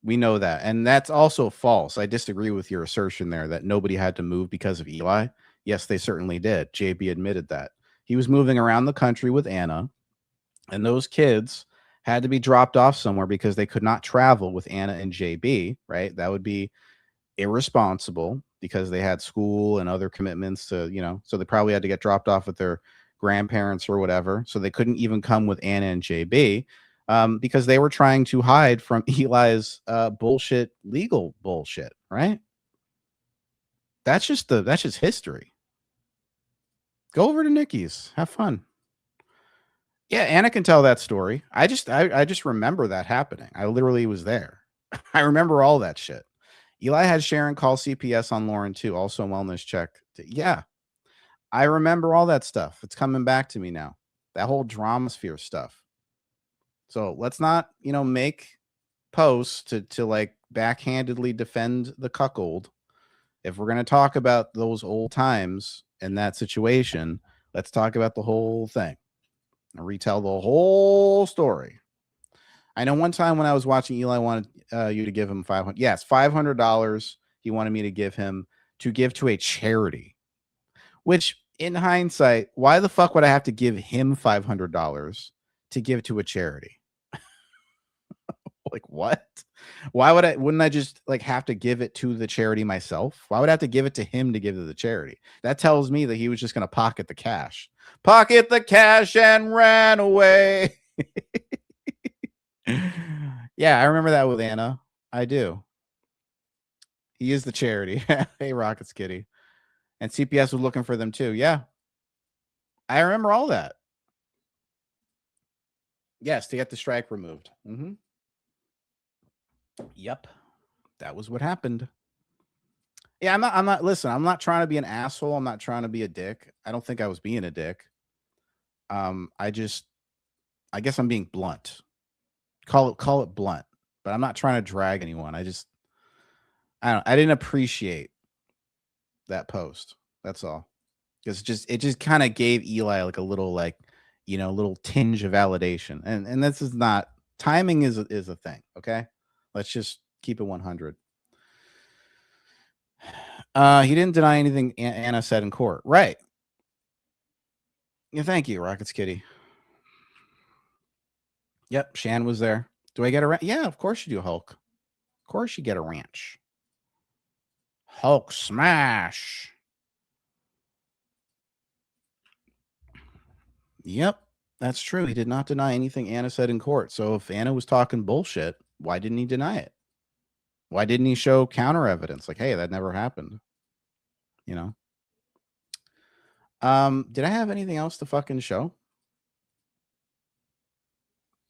We know that. And that's also false. I disagree with your assertion there that nobody had to move because of Eli. Yes, they certainly did. JB admitted that. He was moving around the country with Anna, and those kids had to be dropped off somewhere because they could not travel with Anna and JB, right? That would be irresponsible because they had school and other commitments to, you know, so they probably had to get dropped off with their grandparents or whatever. So they couldn't even come with Anna and JB because they were trying to hide from Eli's bullshit, legal bullshit, right? That's just history. Go over to Nikki's, have fun. Yeah, Anna can tell that story. I just remember that happening. I literally was there. I remember all that shit. Eli had Sharon call CPS on Lauren too, also a wellness check. Yeah, I remember all that stuff. It's coming back to me now. That whole drama sphere stuff. So let's not, you know, make posts to like backhandedly defend the cuckold. If we're going to talk about those old times in that situation, let's talk about the whole thing and retell the whole story. I know one time when I was watching, Eli wanted you to give him $500. Yes, $500. He wanted me to give him to give to a charity, which in hindsight, why the fuck would I have to give him $500 to give to a charity? Like what? Why would wouldn't I just like have to give it to the charity myself? Why would I have to give it to him to give to the charity? That tells me that he was just going to pocket the cash. Pocket the cash and ran away. Yeah, I remember that with Anna. I do. He is the charity. Hey, Rockets Kitty. And CPS was looking for them too. Yeah. I remember all that. Yes, to get the strike removed. Mm-hmm. Yep. That was what happened. Yeah, I'm not, listen, I'm not trying to be an asshole. I'm not trying to be a dick. I don't think I was being a dick. I guess I'm being blunt. Call it blunt, but I'm not trying to drag anyone. I didn't appreciate that post. That's all. Because it just kind of gave Eli like a little, like, you know, little tinge of validation. And this is not, timing is a thing. Okay. Let's just keep it 100. He didn't deny anything Anna said in court. Right. Yeah, thank you, Rockets Kitty. Yep, Shan was there. Do I get a ranch? Yeah, of course you do, Hulk. Of course you get a ranch. Hulk smash. Yep, that's true. He did not deny anything Anna said in court. So if Anna was talking bullshit, why didn't he deny it? Why didn't he show counter evidence? Like, hey, that never happened. You know? Did I have anything else to fucking show?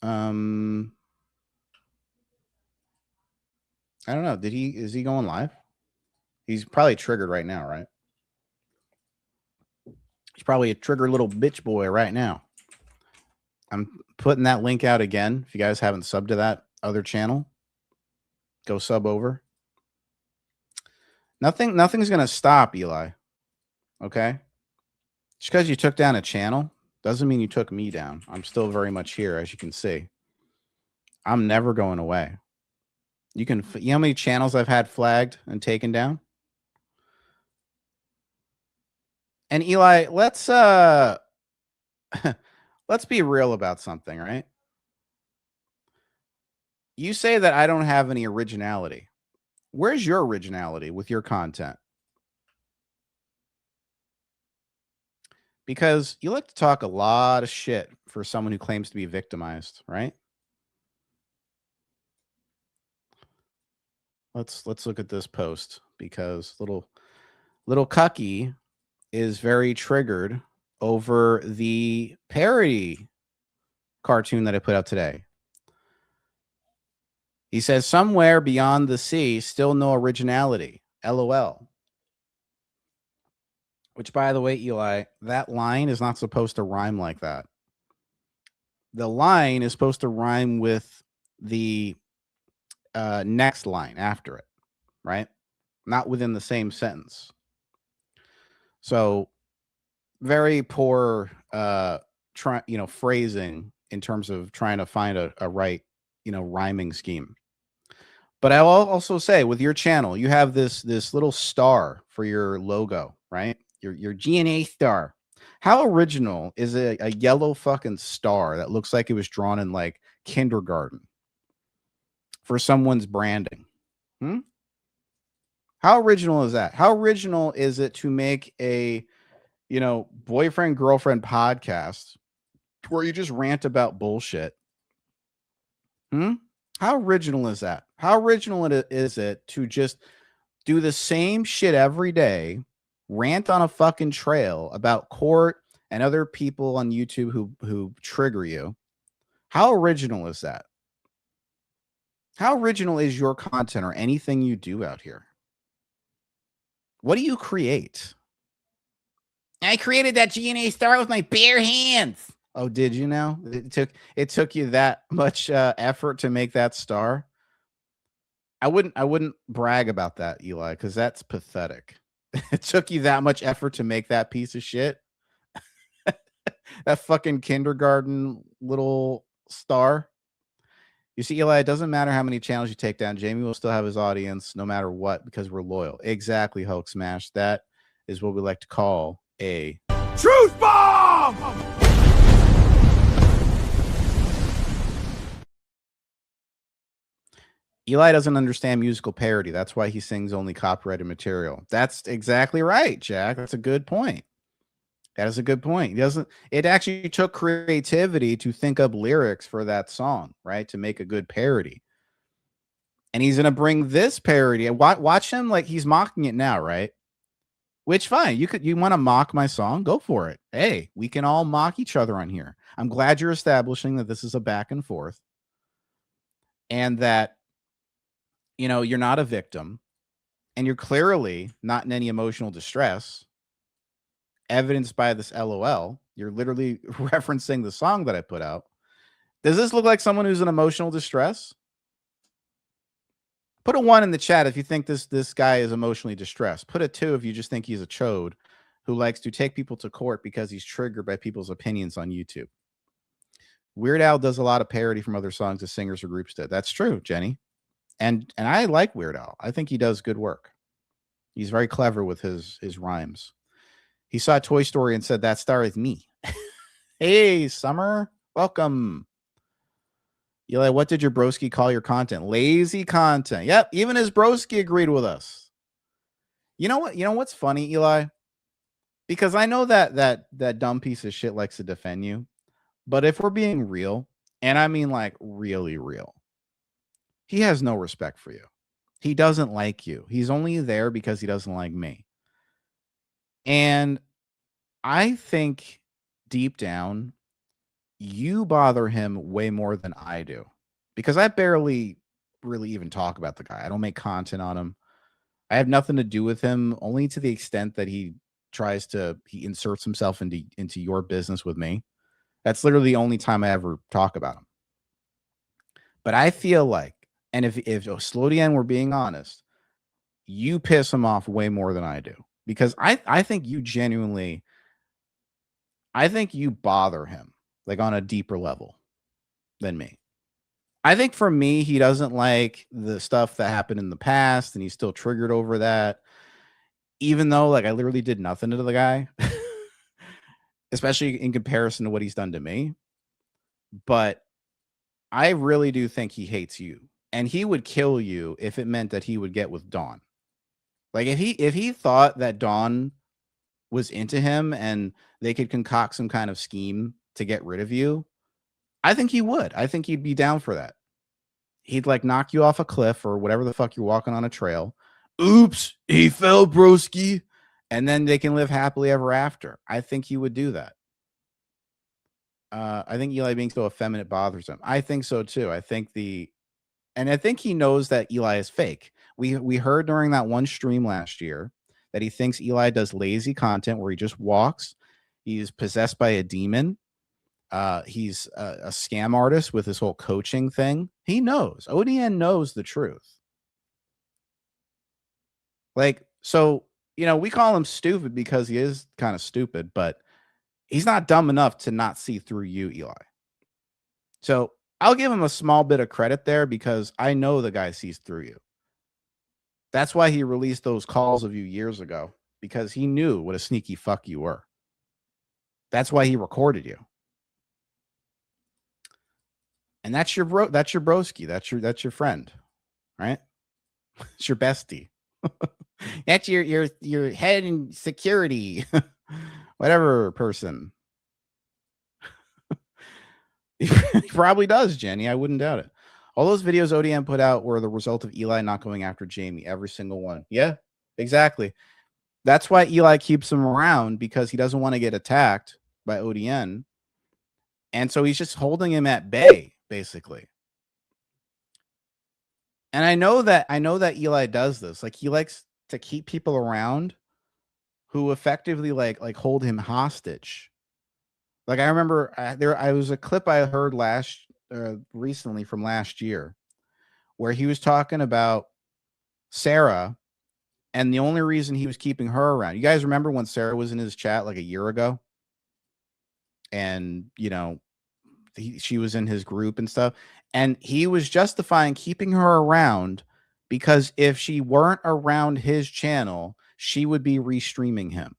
I don't know. Is he going live? He's probably triggered right now, right? He's probably a trigger little bitch boy right now. I'm putting that link out again. If you guys haven't subbed to that other channel, go sub over. Nothing's going to stop, Eli. Okay? Just because you took down a channel doesn't mean you took me down. I'm still very much here, as you can see. I'm never going away. You know how many channels I've had flagged and taken down? And Eli, let's be real about something, right? You say that I don't have any originality. Where's your originality with your content? Because you like to talk a lot of shit for someone who claims to be victimized, right? Let's look at this post, because little Cucky is very triggered over the parody cartoon that I put out today. He says, somewhere beyond the sea, still no originality. LOL. Which, by the way, Eli, that line is not supposed to rhyme like that. The line is supposed to rhyme with the next line after it, right? Not within the same sentence. So very poor phrasing in terms of trying to find a right, rhyming scheme. But I'll also say, with your channel, you have this little star for your logo, right? Your GNA star. How original is a yellow fucking star that looks like it was drawn in like kindergarten for someone's branding? How original is that? How original is it to make a boyfriend girlfriend podcast where you just rant about bullshit? How original is that? How original is it to just do the same shit every day, rant on a fucking trail about court and other people on YouTube who trigger you? How original is that? How original is your content or anything you do out here? What do you create? I created that GNA star with my bare hands. Oh, did you now? It took you that much effort to make that star? I wouldn't brag about that, Eli, because that's pathetic. It took you that much effort to make that piece of shit. That fucking kindergarten little star. You see, Eli, it doesn't matter how many channels you take down. Jamie will still have his audience no matter what, because we're loyal. Exactly, Hulk Smash. That is what we like to call a truth bomb. Eli doesn't understand musical parody. That's why he sings only copyrighted material. That's exactly right, Jack. That's a good point. That is a good point. It actually took creativity to think up lyrics for that song, right? To make a good parody. And he's going to bring this parody. Watch him like he's mocking it now, right? Which, fine. You want to mock my song? Go for it. Hey, we can all mock each other on here. I'm glad you're establishing that this is a back and forth. And that, you're not a victim. And you're clearly not in any emotional distress, evidenced by this LOL. You're literally referencing the song that I put out. Does this look like someone who's in emotional distress? Put a 1 in the chat if you think this guy is emotionally distressed. Put a 2 if you just think he's a chode who likes to take people to court because he's triggered by people's opinions on YouTube. Weird Al does a lot of parody from other songs that singers or groups did. That's true, Jenny. And I like Weird Al. I think he does good work. He's very clever with his rhymes. He saw Toy Story and said, that star is me. Hey, Summer. Welcome. Eli, what did your broski call your content? Lazy content. Yep, even his broski agreed with us. You know what? You know what's funny, Eli? Because I know that dumb piece of shit likes to defend you. But if we're being real, and I mean like really real, he has no respect for you. He doesn't like you. He's only there because he doesn't like me. And I think deep down, you bother him way more than I do, because I barely really even talk about the guy. I don't make content on him. I have nothing to do with him, only to the extent that he inserts himself into your business with me. That's literally the only time I ever talk about him. But I feel like, and if Slodian were being honest, you piss him off way more than I do, because I think you genuinely, I think you bother him like on a deeper level than me. I think for me, he doesn't like the stuff that happened in the past, and he's still triggered over that, even though like I literally did nothing to the guy, especially in comparison to what he's done to me. But I really do think he hates you, and he would kill you if it meant that he would get with Dawn. Like if he thought that Dawn was into him and they could concoct some kind of scheme to get rid of you, I think he would. I think he'd be down for that. He'd like knock you off a cliff or whatever the fuck you're walking on a trail. Oops, he fell, broski. And then they can live happily ever after. I think he would do that. I think Eli being so effeminate bothers him. I think so too. I think And I think he knows that Eli is fake. We heard during that one stream last year that he thinks Eli does lazy content where he just walks. He's possessed by a demon. He's a scam artist with his whole coaching thing. He knows. ODN knows the truth. Like, so, we call him stupid because he is kind of stupid, but he's not dumb enough to not see through you, Eli. So I'll give him a small bit of credit there because I know the guy sees through you. That's why he released those calls of you years ago, because he knew what a sneaky fuck you were. That's why he recorded you. And that's your bro. That's your broski. That's your friend, right? It's your bestie. That's your head in security, whatever person. He probably does, Jenny. I wouldn't doubt it. All those videos ODM put out were the result of Eli not going after Jamie. Every single one. Yeah, exactly. That's why Eli keeps him around, because he doesn't want to get attacked by ODN. And so he's just holding him at bay, basically. And I know that Eli does this. Like, he likes to keep people around who effectively like hold him hostage. Like, I remember I was a clip I heard recently from last year where he was talking about Sarah, and the only reason he was keeping her around. You guys remember when Sarah was in his chat like a year ago? And, she was in his group and stuff. And he was justifying keeping her around because if she weren't around his channel, she would be restreaming him.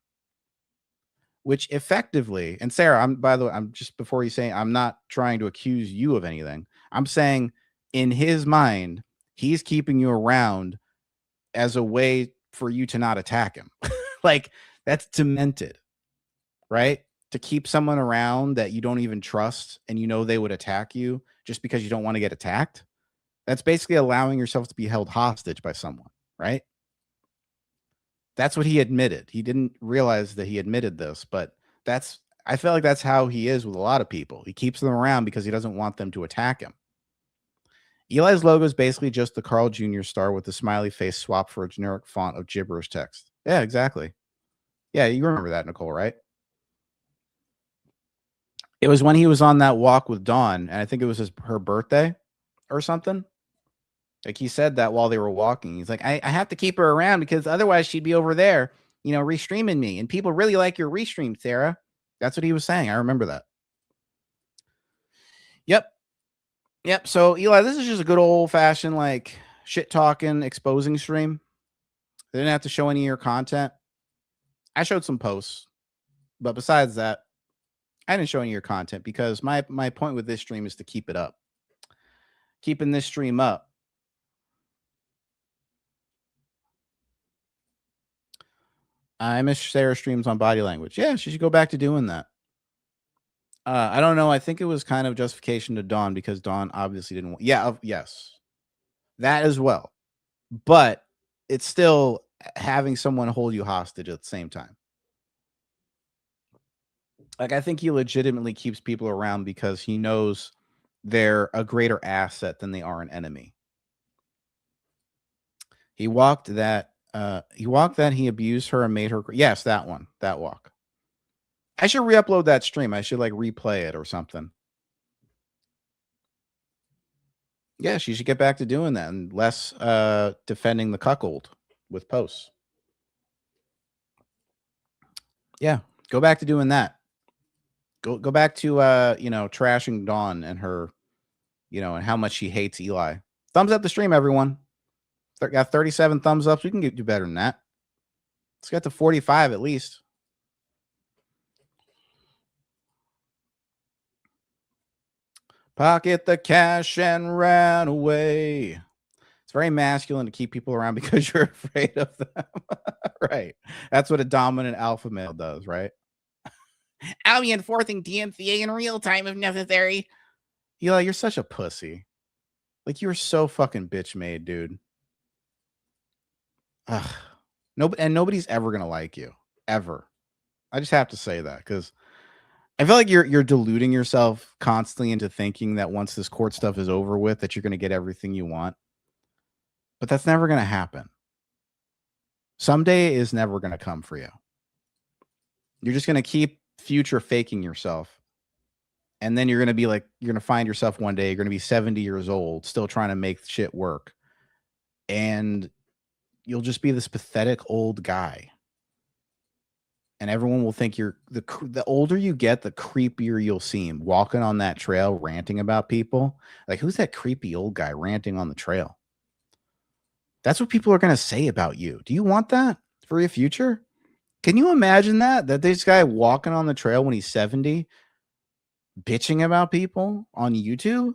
Which effectively, and Sarah, by the way, I'm just, before you say, I'm not trying to accuse you of anything. I'm saying in his mind, he's keeping you around as a way for you to not attack him. Like, that's demented, right? To keep someone around that you don't even trust and they would attack you just because you don't want to get attacked. That's basically allowing yourself to be held hostage by someone, right? That's what he admitted. He didn't realize that he admitted this, but I feel like that's how he is with a lot of people. He keeps them around because he doesn't want them to attack him. Eli's logo is basically just the Carl Jr. star with the smiley face swapped for a generic font of gibberish text. Yeah, exactly. Yeah, you remember that, Nicole, right? It was when he was on that walk with Dawn, and I think it was her birthday or something. Like, he said that while they were walking. He's like, I have to keep her around because otherwise she'd be over there, restreaming me. And people really like your restream, Sarah. That's what he was saying. I remember that. Yep. So, Eli, this is just a good old-fashioned, like, shit-talking, exposing stream. They didn't have to show any of your content. I showed some posts. But besides that, I didn't show any of your content because my point with this stream is to keep it up. Keeping this stream up. I miss Sarah streams on body language. Yeah, she should go back to doing that. I don't know. I think it was kind of justification to Dawn because Dawn obviously didn't want. Yeah, yes. That as well. But it's still having someone hold you hostage at the same time. Like, I think he legitimately keeps people around because he knows they're a greater asset than they are an enemy. He walked that he abused her and made her. Yes, that one. That walk. I should re-upload that stream. I should replay it or something. Yeah, she should get back to doing that and less defending the cuckold with posts. Yeah, go back to doing that. Go back to trashing Dawn and her, and how much she hates Eli. Thumbs up the stream, everyone. Got 37 thumbs up. We can do better than that. Let's get to 45 at least. Pocket the cash and ran away. It's very masculine to keep people around because you're afraid of them. Right. That's what a dominant alpha male does, right? I'll be enforcing DMCA in real time if necessary. Eli, you're such a pussy. Like, you're so fucking bitch made, dude. Ugh. Nobody's ever gonna like you. Ever. I just have to say that because I feel like you're deluding yourself constantly into thinking that once this court stuff is over with, that you're going to get everything you want. But that's never going to happen. Someday is never going to come for you. You're just going to keep future faking yourself. And then you're going to be like, you're going to find yourself one day, you're going to be 70 years old, still trying to make shit work. And you'll just be this pathetic old guy. And everyone will think you're the older you get, the creepier you'll seem walking on that trail, ranting about people. Like, who's that creepy old guy ranting on the trail? That's what people are going to say about you. Do you want that for your future? Can you imagine that this guy walking on the trail when he's 70, bitching about people on YouTube?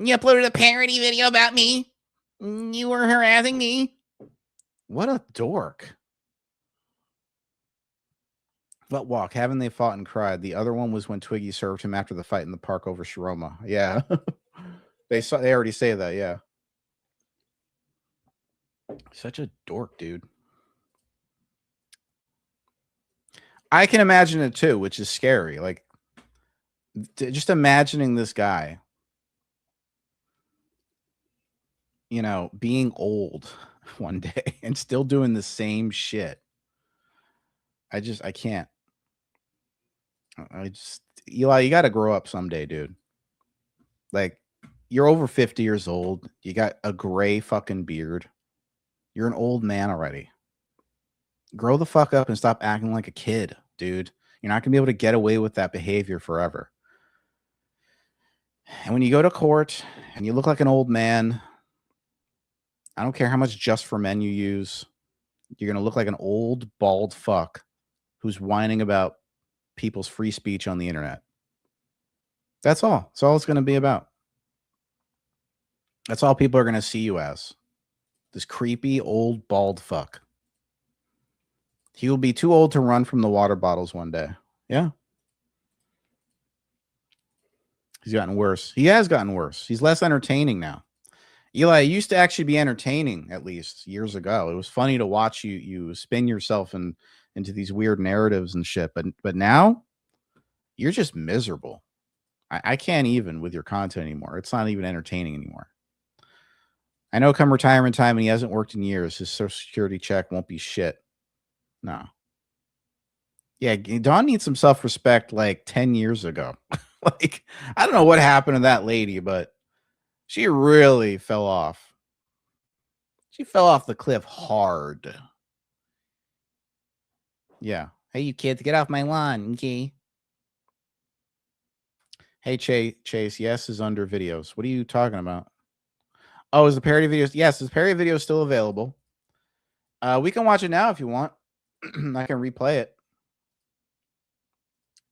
You uploaded a parody video about me. You were harassing me. What a dork. Butt walk. Haven't they fought and cried? The other one was when Twiggy served him after the fight in the park over Sharoma. Yeah. They already say that, yeah. Such a dork, dude. I can imagine it too, which is scary. Like, just imagining this guy, you know, being old one day and still doing the same shit. I can't. Eli, you got to grow up someday, dude. Like, you're over 50 years old. You got a gray fucking beard. You're an old man already. Grow the fuck up and stop acting like a kid, dude. You're not going to be able to get away with that behavior forever. And when you go to court and you look like an old man, I don't care how much Just for Men you use, you're going to look like an old, bald fuck who's whining about people's free speech on the internet. That's all. That's all it's going to be about. That's all people are going to see you as. This creepy, old, bald fuck. He will be too old to run from the water bottles one day. Yeah. He's gotten worse. He has gotten worse. He's less entertaining now. Eli, it used to actually be entertaining, at least years ago. It was funny to watch you spin yourself into these weird narratives and shit. But now you're just miserable. I can't even with your content anymore. It's not even entertaining anymore. I know come retirement time and he hasn't worked in years, his Social Security check won't be shit. No. Yeah, Dawn needs some self-respect like 10 years ago. Like, I don't know what happened to that lady, but she really fell off. She fell off the cliff hard. Yeah. Hey, you kids, get off my lawn, okay? Hey, Chase, yes is under videos. What are you talking about? Oh, is the parody videos? Yes, the parody video is still available. We can watch it now if you want. I can replay it.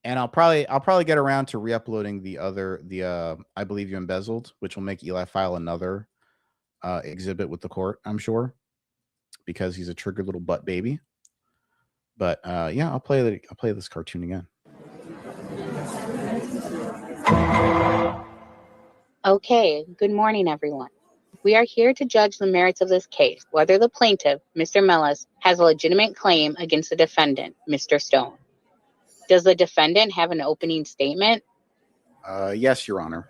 And I'll probably get around to re-uploading the I Believe You Embezzled, which will make Eli file another exhibit with the court, I'm sure, because he's a triggered little butt baby. But yeah, I'll play this cartoon again. Okay, good morning, everyone. We are here to judge the merits of this case, whether the plaintiff, Mr. Mellis, has a legitimate claim against the defendant, Mr. Stone. Does the defendant have an opening statement? Yes, Your Honor.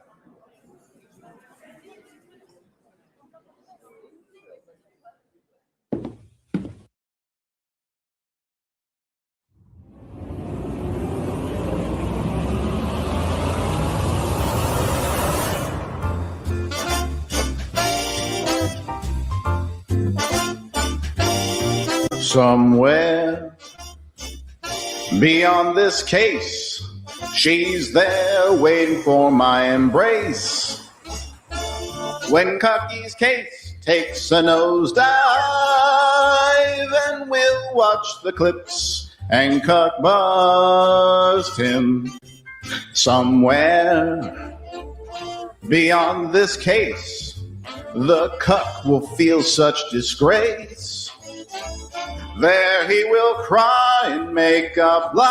Somewhere beyond this case, she's there waiting for my embrace. When Cocky's case takes a nosedive, and we'll watch the clips and Cuck bust him. Somewhere beyond this case, the Cuck will feel such disgrace. There he will cry and make up lies,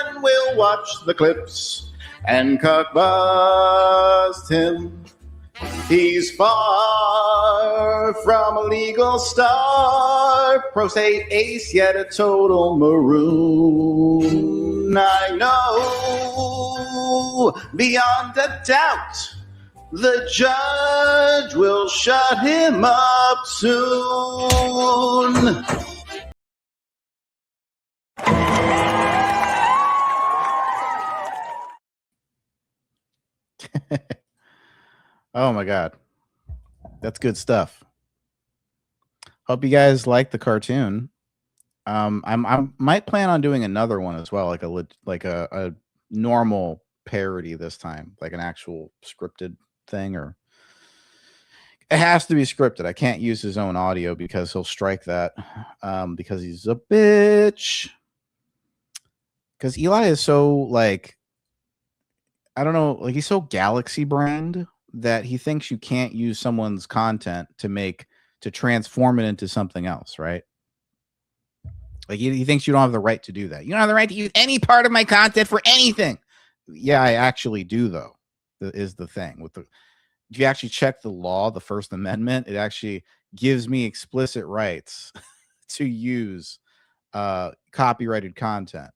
and we'll watch the clips and Cuck bust him. He's far from a legal star, pro state ace, yet a total maroon. I know beyond a doubt the judge will shut him up soon. Oh my God. That's good stuff. Hope you guys like the cartoon. I might plan on doing another one as well, like a normal parody this time, like an actual scripted thing, or it has to be scripted. I can't use his own audio because he'll strike that because he's a bitch. Because Eli is so like, I don't know, like he's so galaxy brained that he thinks you can't use someone's content to transform it into something else, right? Like he thinks you don't have the right to do that. You don't have the right to use any part of my content for anything. Yeah, I actually do, though. Is the thing with the. If you actually check the law, the First Amendment, it actually gives me explicit rights to use copyrighted content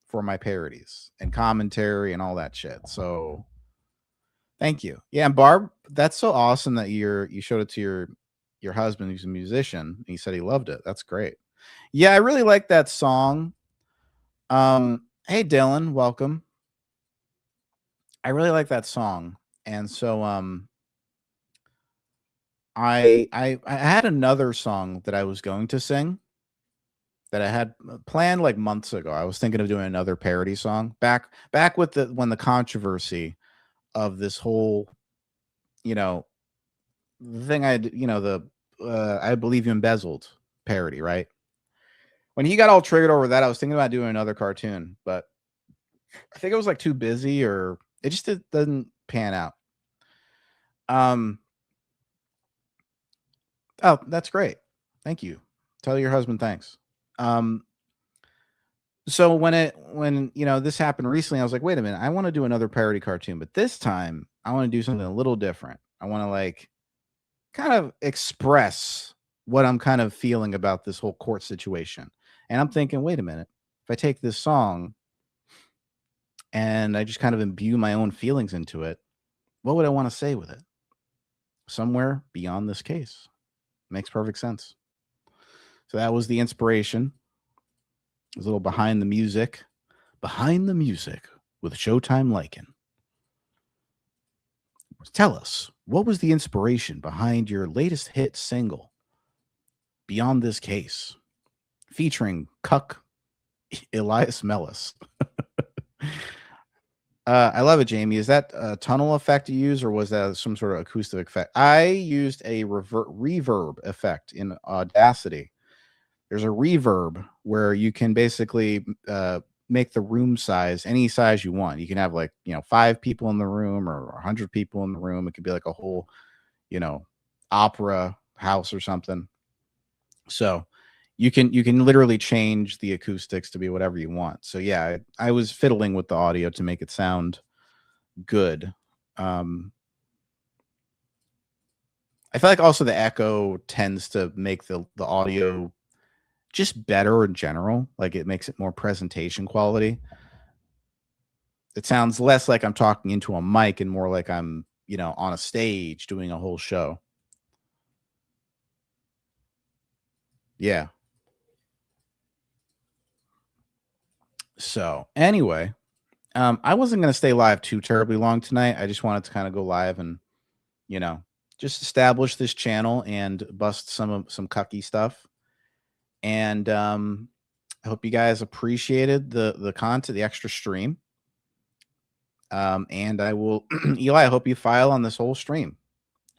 for my parodies and commentary and all that shit. So, thank you. Yeah, and Barb, that's so awesome that you showed it to your husband, who's a musician. He said he loved it. That's great. Yeah, I really like that song. Hey Dylan, welcome. I really like that song, and so I had another song that I was going to sing that I had planned like months ago. I was thinking of doing another parody song back with when the controversy of this whole, thing the I Believe You Embezzled parody, right? When he got all triggered over that, I was thinking about doing another cartoon, but I think I was like too busy, or it just doesn't pan out. Oh, that's great. Thank you. Tell your husband thanks. So when this happened recently, I was like, wait a minute, I want to do another parody cartoon, but this time I want to do something a little different. I want to like kind of express what I'm kind of feeling about this whole court situation. And I'm thinking, wait a minute, if I take this song and I just kind of imbue my own feelings into it, what would I want to say with it? Somewhere beyond this case. Makes perfect sense. So that was the inspiration. It was a little behind the music with Showtime Lycan. Tell us, what was the inspiration behind your latest hit single, Beyond This Case, featuring Cuck Elias Mellis? I love it, Jamie. Is that a tunnel effect you use, or was that some sort of acoustic effect? I used a reverb effect in Audacity. There's a reverb where you can basically make the room size any size you want. You can have 5 people in the room or 100 people in the room. It could be like a whole, opera house or something. So you can literally change the acoustics to be whatever you want. So yeah, I was fiddling with the audio to make it sound good. I feel like also the echo tends to make the audio just better in general. Like it makes it more presentation quality. It sounds less like I'm talking into a mic and more like I'm, on a stage doing a whole show. Yeah. So anyway, I wasn't going to stay live too terribly long tonight. I just wanted to kind of go live and, just establish this channel and bust some cucky stuff. And I hope you guys appreciated the content, the extra stream. And I will, Eli, I hope you file on this whole stream.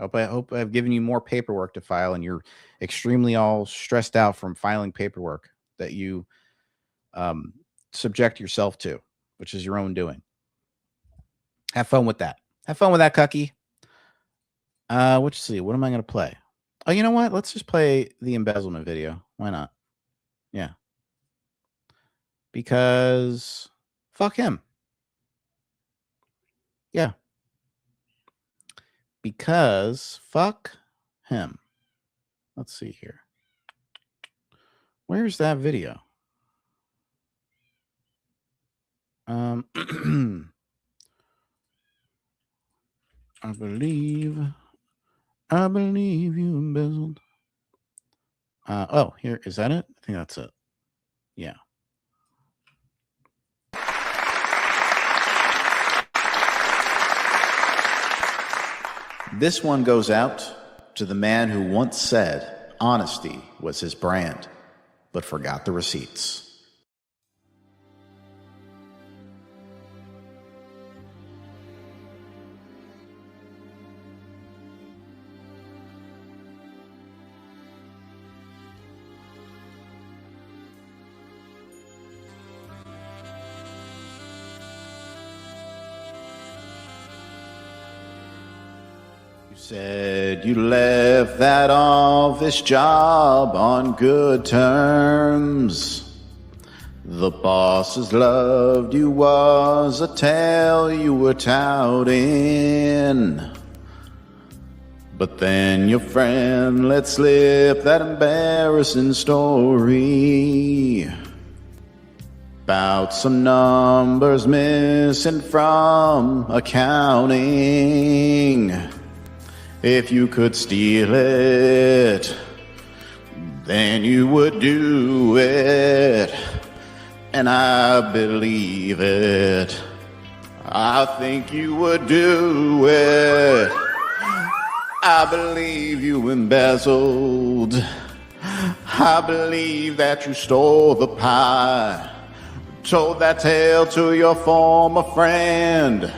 I hope I've given you more paperwork to file, and you're extremely all stressed out from filing paperwork that you subject yourself to, which is your own doing. Have fun with that. Have fun with that, Cucky. Let's see. What am I going to play? Oh, you know what? Let's just play the embezzlement video. Why not? Yeah. Because fuck him. Yeah. because fuck him. Let's see here. Where's that video? I believe you embezzled. Oh, here is that it? I think that's it. Yeah. This one goes out to the man who once said honesty was his brand, but forgot the receipts. Said you left that office job on good terms. The bosses loved you was a tale you were touting. But then your friend let slip that embarrassing story about some numbers missing from accounting. If you could steal it, then you would do it. And I believe it. I think you would do it. I believe you embezzled. I believe that you stole the pie. Told that tale to your former friend.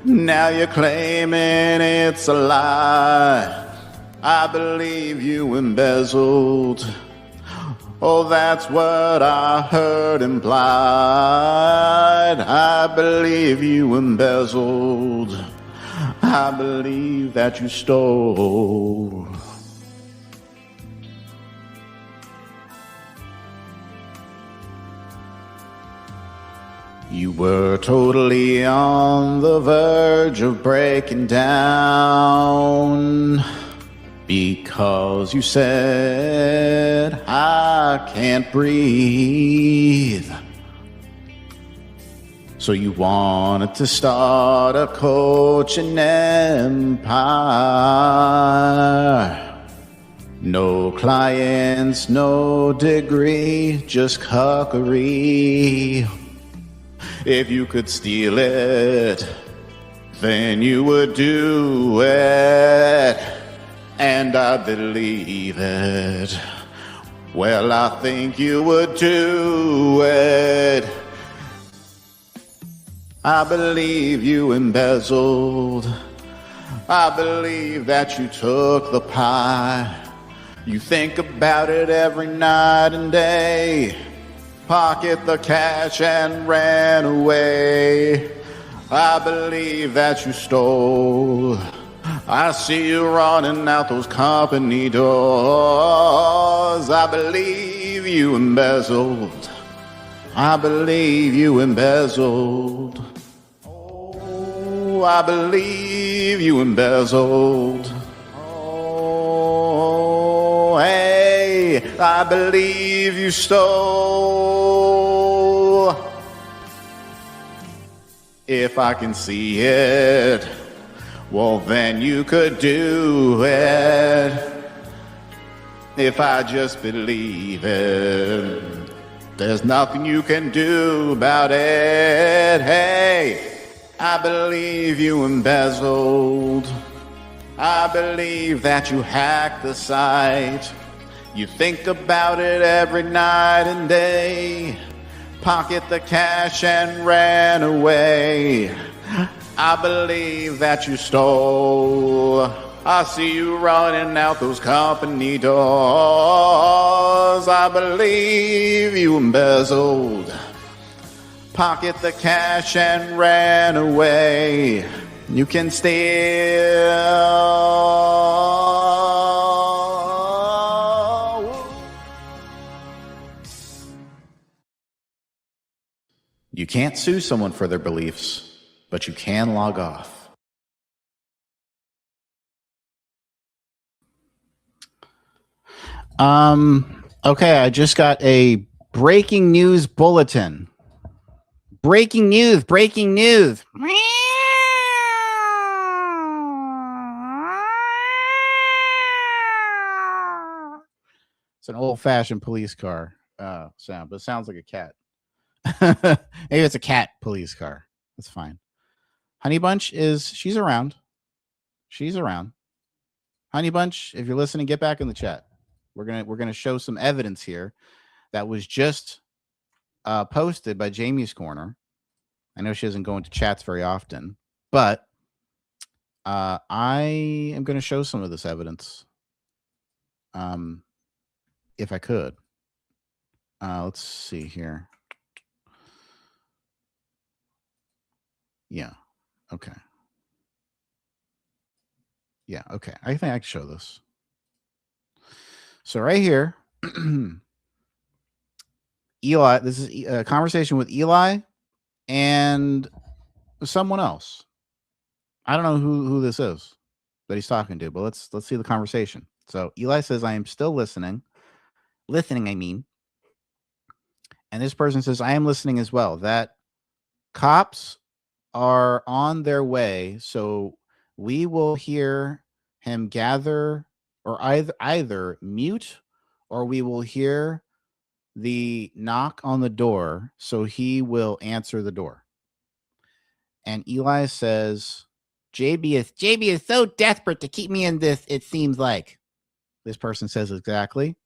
Now you're claiming it's a lie. I believe you embezzled. Oh, that's what I heard implied. I believe you embezzled. I believe that you stole. You were totally on the verge of breaking down because you said, I can't breathe. So you wanted to start a coaching empire. No clients, no degree, just cuckery. If you could steal it, then you would do it. And I believe it. Well, I think you would do it. I believe you embezzled. I believe that you took the pie. You think about it every night and day. Pocket the cash and ran away. I believe that you stole. I see you running out those company doors. I believe you embezzled. I believe you embezzled. Oh, I believe you embezzled. Oh, hey, I believe you stole. If I can see it, well, then you could do it. If I just believe it, there's nothing you can do about it. Hey, I believe you embezzled. I believe that you hacked the site. You think about it every night and day. Pocket the cash and ran away. I believe that you stole. I see you running out those company doors. I believe you embezzled. Pocket the cash and ran away. You can steal. You can't sue someone for their beliefs, but you can log off. Okay, I just got a breaking news bulletin. Breaking news, breaking news. It's an old-fashioned police car sound, but it sounds like a cat. Maybe it's a cat police car. That's fine. Honey Bunch she's around. She's around. Honey Bunch, if you're listening, get back in the chat. We're gonna show some evidence here that was just posted by Jamie's Corner. I know she doesn't go into chats very often, but I am going to show some of this evidence. If I could. Let's see here. Yeah. Okay. Yeah. Okay. I think I can show this. So right here, Eli, this is a conversation with Eli and someone else. I don't know who this is that he's talking to, but let's see the conversation. So Eli says, I am still listening. Listening, I mean. And this person says, I am listening as well. That cops are on their way, so we will hear him gather or either mute or we will hear the knock on the door, so he will answer the door. And Eli says, JB is so desperate to keep me in this, it seems like. This person says exactly.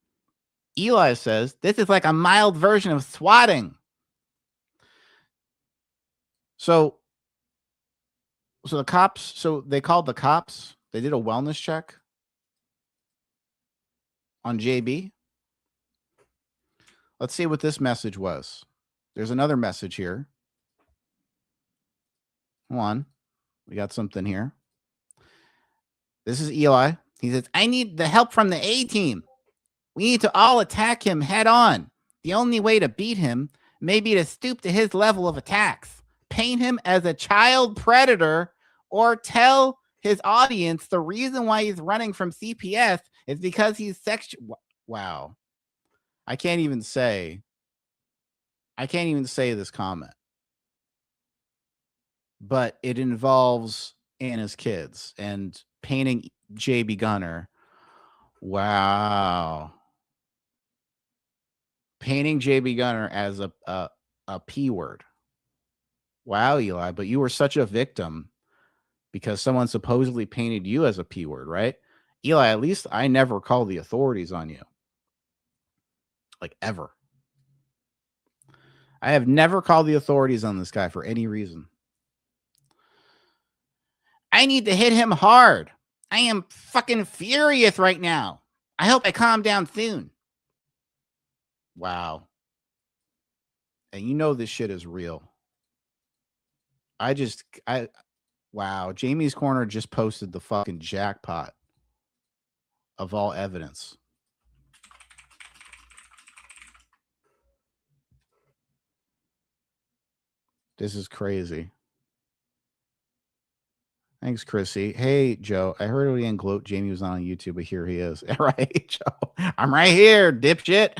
Eli says, this is like a mild version of swatting. So the cops, so they called the cops. They did a wellness check on JB. Let's see what this message was. There's another message here. Hold on. We got something here. This is Eli. He says, I need the help from the A-team. We need to all attack him head on. The only way to beat him may be to stoop to his level of attacks, paint him as a child predator, or tell his audience the reason why he's running from CPS is because he's sexual. Wow. I can't even say this comment. But it involves Anna's kids and painting JB Gunner. Wow. Painting JB Gunner as a P word. Wow, Eli, but you were such a victim because someone supposedly painted you as a P word, right? Eli, at least I never called the authorities on you. Like, ever. I have never called the authorities on this guy for any reason. I need to hit him hard. I am fucking furious right now. I hope I calm down soon. Wow. And you know this shit is real. Wow. Jamie's Corner just posted the fucking jackpot of all evidence. This is crazy. Thanks, Chrissy. Hey, Joe. I heard Ian gloat Jamie was on YouTube, but here he is. All right, Joe. I'm right here, dipshit.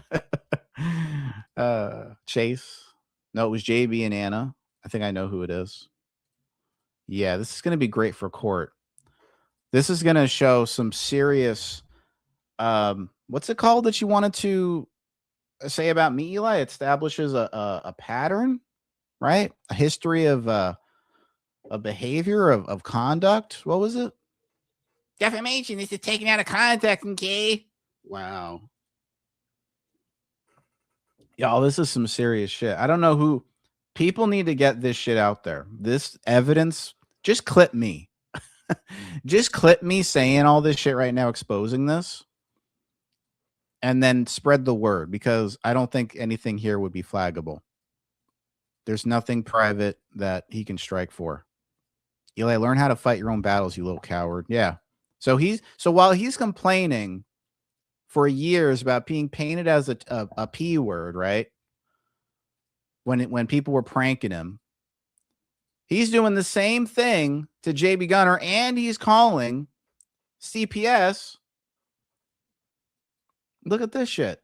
Chase. No, it was JB and Anna. I think I know who it is. Yeah, this is going to be great for court. This is going to show some serious, what's it called that you wanted to say about me, Eli? It establishes a pattern, right? A history of a behavior of conduct. What was it? Defamation. This is taken out of context, okay? Wow. Y'all, this is some serious shit. I don't know who. People need to get this shit out there. This evidence, just clip me. Just clip me saying all this shit right now, exposing this. And then spread the word, because I don't think anything here would be flaggable. There's nothing private that he can strike for. Eli, learn how to fight your own battles, you little coward. Yeah. So while he's complaining for years about being painted as a P word, right? When people were pranking him, he's doing the same thing to JB Gunner, and he's calling CPS Look at this shit.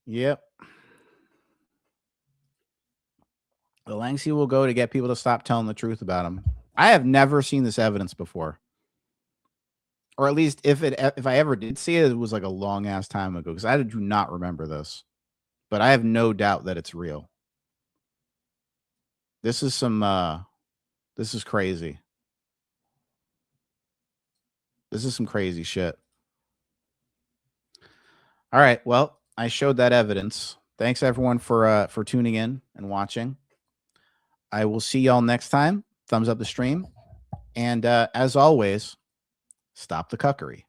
Yep. The lengths he will go to get people to stop telling the truth about him. I have never seen this evidence before. Or at least if I ever did see it, it was like a long ass time ago, because I do not remember this. But I have no doubt that it's real. This is this is crazy. This is some crazy shit. All right, well, I showed that evidence. Thanks everyone for tuning in and watching. I will see y'all next time. Thumbs up the stream. And as always, stop the cuckery.